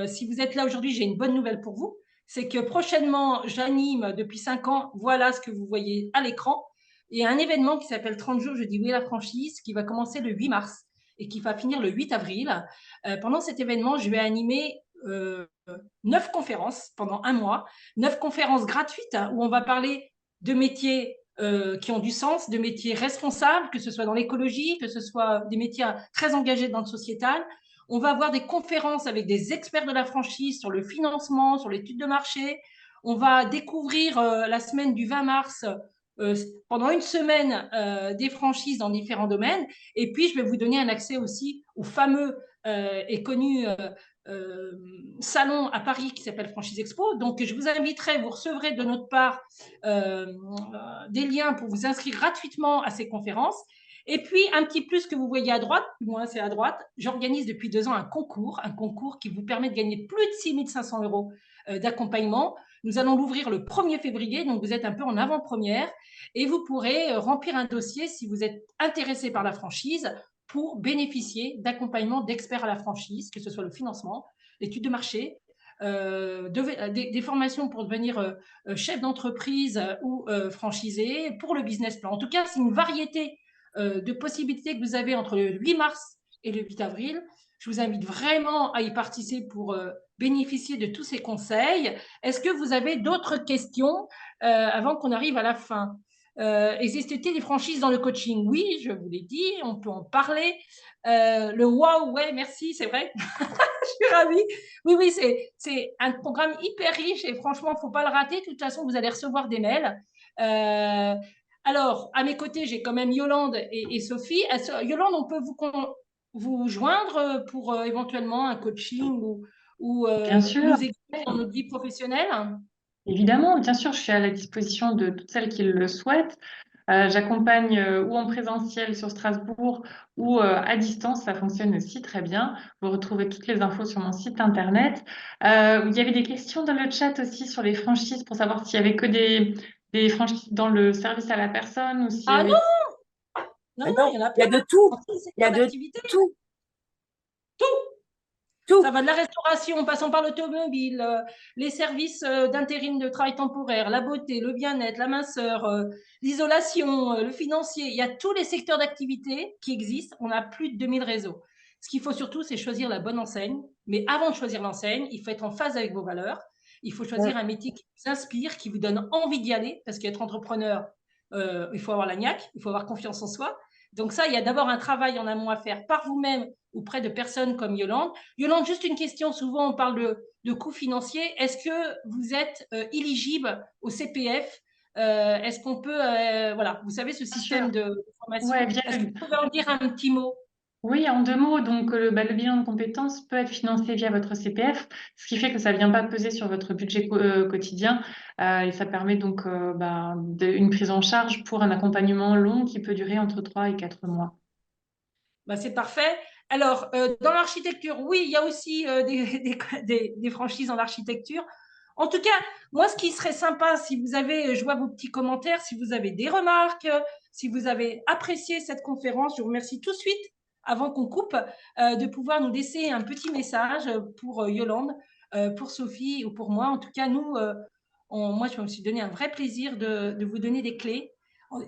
si vous êtes là aujourd'hui, j'ai une bonne nouvelle pour vous. C'est que prochainement, j'anime depuis 5 ans, voilà ce que vous voyez à l'écran. Il y a un événement qui s'appelle 30 jours, je dis oui à la franchise, qui va commencer le 8 mars et qui va finir le 8 avril. Pendant cet événement, je vais animer 9 conférences pendant un mois, 9 conférences gratuites où on va parler de métiers qui ont du sens, de métiers responsables, que ce soit dans l'écologie, que ce soit des métiers très engagés dans le sociétal. On va avoir des conférences avec des experts de la franchise sur le financement, sur l'étude de marché. On va découvrir la semaine du 20 mars pendant une semaine des franchises dans différents domaines. Et puis, je vais vous donner un accès aussi au fameux et connu salon à Paris qui s'appelle Franchise Expo. Donc, je vous inviterai, vous recevrez de notre part des liens pour vous inscrire gratuitement à ces conférences. Et puis, un petit plus que vous voyez à droite, moi c'est à droite, j'organise depuis 2 ans un concours qui vous permet de gagner plus de 6 500 € d'accompagnement. Nous allons l'ouvrir le 1er février, donc vous êtes un peu en avant-première et vous pourrez remplir un dossier si vous êtes intéressé par la franchise pour bénéficier d'accompagnement d'experts à la franchise, que ce soit le financement, l'étude de marché, des formations pour devenir chef d'entreprise ou franchisé, pour le business plan. En tout cas, c'est une variété de possibilités que vous avez entre le 8 mars et le 8 avril. Je vous invite vraiment à y participer pour bénéficier de tous ces conseils. Est-ce que vous avez d'autres questions avant qu'on arrive à la fin? Existe-t-il des franchises dans le coaching? Oui, je vous l'ai dit, on peut en parler. Le wow, ouais, merci, c'est vrai. Je suis ravie. Oui, oui, c'est un programme hyper riche et franchement, il ne faut pas le rater. De toute façon, vous allez recevoir des mails. Alors, à mes côtés, j'ai quand même Yolande et Sophie. Yolande, on peut vous joindre pour éventuellement un coaching ou Bien sûr, nous aider dans notre vie professionnelle? évidemment, bien sûr, je suis à la disposition de toutes celles qui le souhaitent. J'accompagne ou en présentiel sur Strasbourg ou à distance, ça fonctionne aussi très bien. Vous retrouvez toutes les infos sur mon site internet. Il y avait des questions dans le chat aussi sur les franchises pour savoir s'il y avait que des franchises dans le service à la personne ou s'il y Ah avait... non, non, non, il y en a il y plein. a de tout. Dans tous les Il y a secteurs de d'activité. tout. Tout. Tout. Ça va de la restauration, en passant par l'automobile, les services d'intérim de travail temporaire, la beauté, le bien-être, la minceur, l'isolation, le financier. Il y a tous les secteurs d'activité qui existent. On a plus de 2000 réseaux. Ce qu'il faut surtout, c'est choisir la bonne enseigne. Mais avant de choisir l'enseigne, il faut être en phase avec vos valeurs. Il faut choisir un métier qui vous inspire, qui vous donne envie d'y aller. Parce qu'être entrepreneur, il faut avoir la niaque, il faut avoir confiance en soi. Donc ça, il y a d'abord un travail en amont à faire par vous-même ou près de personnes comme Yolande. Yolande, juste une question. Souvent, on parle de coûts financiers. Est-ce que vous êtes éligible au CPF? Est-ce qu'on peut, voilà, vous savez, ce système de formation. Ouais, Est-ce que vous pouvez en dire un petit mot? oui, en 2 mots, donc le bilan de compétences peut être financé via votre CPF, ce qui fait que ça ne vient pas peser sur votre budget quotidien et ça permet donc une prise en charge pour un accompagnement long qui peut durer entre 3 et 4 mois. Ben, c'est parfait. Alors, dans l'architecture, oui, il y a aussi des franchises en architecture. En tout cas, moi, ce qui serait sympa, si vous avez, je vois vos petits commentaires, si vous avez des remarques, si vous avez apprécié cette conférence, je vous remercie tout de suite, avant qu'on coupe, de pouvoir nous laisser un petit message pour Yolande, pour Sophie ou pour moi. En tout cas, nous, moi, je me suis donné un vrai plaisir de vous donner des clés.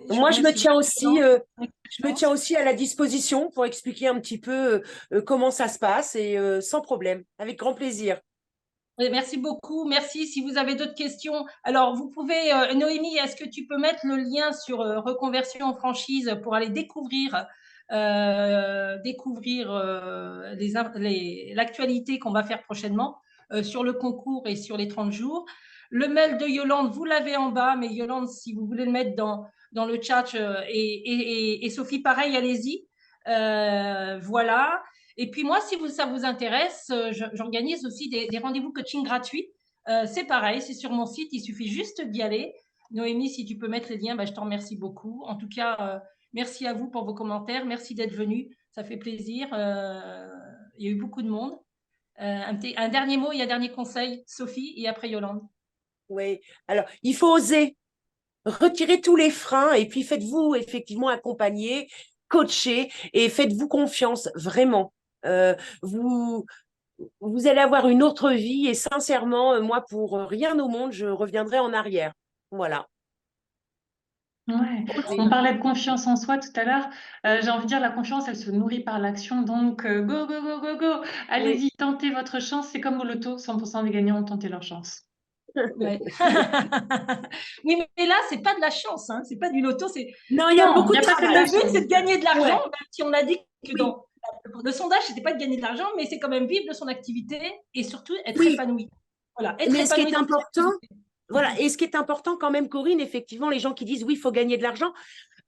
Moi, je me remercie tiens vraiment aussi, Yolande. je me tiens aussi à la disposition pour expliquer un petit peu comment ça se passe et sans problème, avec grand plaisir. Oui, merci beaucoup. Merci. Si vous avez d'autres questions, alors vous pouvez, Noémie, est-ce que tu peux mettre le lien sur reconversion en franchise pour aller découvrir l'actualité qu'on va faire prochainement sur le concours et sur les 30 jours. Le mail de Yolande, vous l'avez en bas, mais Yolande, si vous voulez le mettre dans le chat et Sophie, pareil, allez-y. Voilà. Et puis moi, si ça vous intéresse, j'organise aussi des rendez-vous coaching gratuits. C'est pareil, c'est sur mon site, il suffit juste d'y aller. Noémie, si tu peux mettre les liens, je t'en remercie beaucoup. En tout cas, merci à vous pour vos commentaires, merci d'être venus, ça fait plaisir. Il y a eu beaucoup de monde. Un dernier mot et un dernier conseil, Sophie, et après Yolande. Oui, alors il faut oser retirer tous les freins et puis faites-vous effectivement accompagner, coacher et faites-vous confiance vraiment. Euh, vous, vous allez avoir une autre vie et sincèrement, moi, pour rien au monde, je reviendrai en arrière. Voilà. Ouais. On parlait de confiance en soi tout à l'heure. J'ai envie de dire, la confiance, elle se nourrit par l'action. Donc, go, go, go, go, go. Oui. Allez-y, tentez votre chance. C'est comme au loto, 100% des gagnants ont tenté leur chance. Ouais. Oui, mais là, c'est pas de la chance, hein. C'est pas du loto. Non, il y a Non, beaucoup il de n'y a pas que de travail. la Le but, chance. c'est de gagner de l'argent, Ouais. même si on a dit que Oui. dans le sondage, c'était pas de gagner de l'argent, mais c'est quand même vivre de son activité et surtout être Oui. épanoui. Voilà, être Mais ce qui épanoui est dans son important, activité. Voilà. Et ce qui est important quand même, Corinne, effectivement, les gens qui disent oui, il faut gagner de l'argent,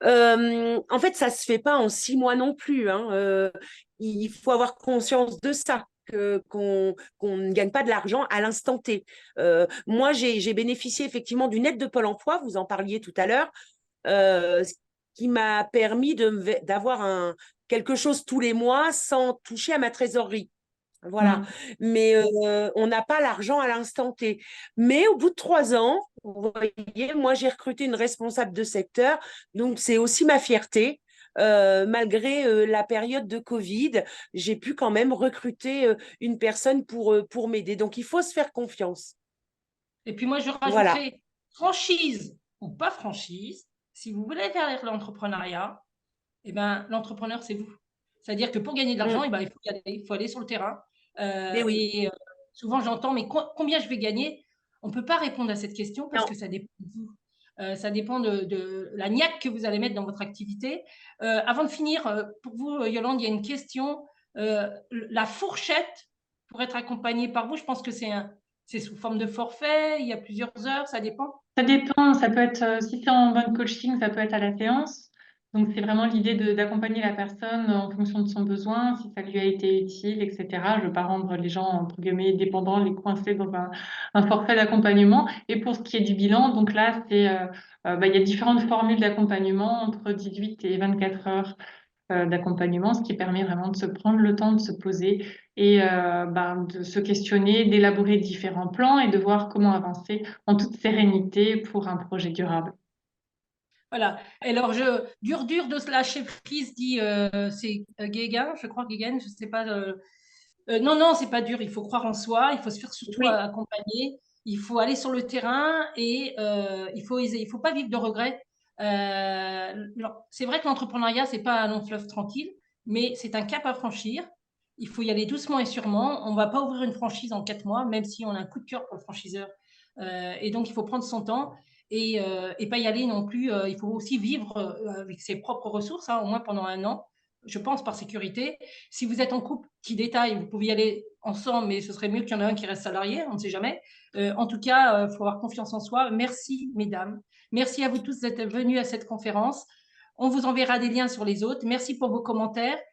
en fait, ça se fait pas en 6 mois non plus, hein. Il faut avoir conscience de ça. Qu'on ne gagne pas de l'argent à l'instant T. Moi, j'ai bénéficié effectivement d'une aide de Pôle emploi, vous en parliez tout à l'heure, ce qui m'a permis d'avoir quelque chose tous les mois sans toucher à ma trésorerie. Voilà. Mm. Mais on n'a pas l'argent à l'instant T. Mais au bout de 3 ans, vous voyez, moi, j'ai recruté une responsable de secteur. Donc, c'est aussi ma fierté. Malgré la période de Covid, j'ai pu quand même recruter une personne pour m'aider. Donc, il faut se faire confiance. Et puis moi, je Voilà. rajouterais franchise ou pas franchise. Si vous voulez faire l'entrepreneuriat, eh ben, l'entrepreneur, c'est vous. C'est-à-dire que pour gagner de l'argent, Mm. eh ben, il faut aller sur le terrain. Mais oui. Et souvent, j'entends, mais combien je vais gagner? On ne peut pas répondre à cette question parce Non. que ça dépend de vous. Ça dépend de la niaque que vous allez mettre dans votre activité. Avant de finir, pour vous, Yolande, il y a une question. La fourchette pour être accompagné par vous, je pense que c'est sous forme de forfait, il y a plusieurs heures, ça dépend. Ça dépend, ça peut être, si c'est en mode coaching, ça peut être à la séance. Donc, c'est vraiment l'idée d'accompagner la personne en fonction de son besoin, si ça lui a été utile, etc. Je ne veux pas rendre les gens, entre guillemets, dépendants, les coincer dans un forfait d'accompagnement. Et pour ce qui est du bilan, donc là, il y a différentes formules d'accompagnement entre 18 et 24 heures d'accompagnement, ce qui permet vraiment de se prendre le temps de se poser et de se questionner, d'élaborer différents plans et de voir comment avancer en toute sérénité pour un projet durable. Voilà. Alors, dur de se lâcher prise, dit c'est Guégan, je crois, Guégan, je ne sais pas. Non, non, c'est pas dur. Il faut croire en soi, il faut se faire surtout Oui. accompagner, il faut aller sur le terrain et il faut oser. Il faut pas vivre de regrets. C'est vrai que l'entrepreneuriat, c'est pas un long fleuve tranquille, mais c'est un cap à franchir. Il faut y aller doucement et sûrement. On va pas ouvrir une franchise en 4 mois, même si on a un coup de cœur pour le franchiseur. Et donc, il faut prendre son temps et pas y aller non plus. Il faut aussi vivre avec ses propres ressources, hein, au moins pendant un an, je pense, par sécurité. Si vous êtes en couple, petit détail, vous pouvez y aller ensemble, mais ce serait mieux qu'il y en ait un qui reste salarié, on ne sait jamais. En tout cas, il faut avoir confiance en soi. Merci, mesdames. Merci à vous tous d'être venus à cette conférence. On vous enverra des liens sur les autres. Merci pour vos commentaires.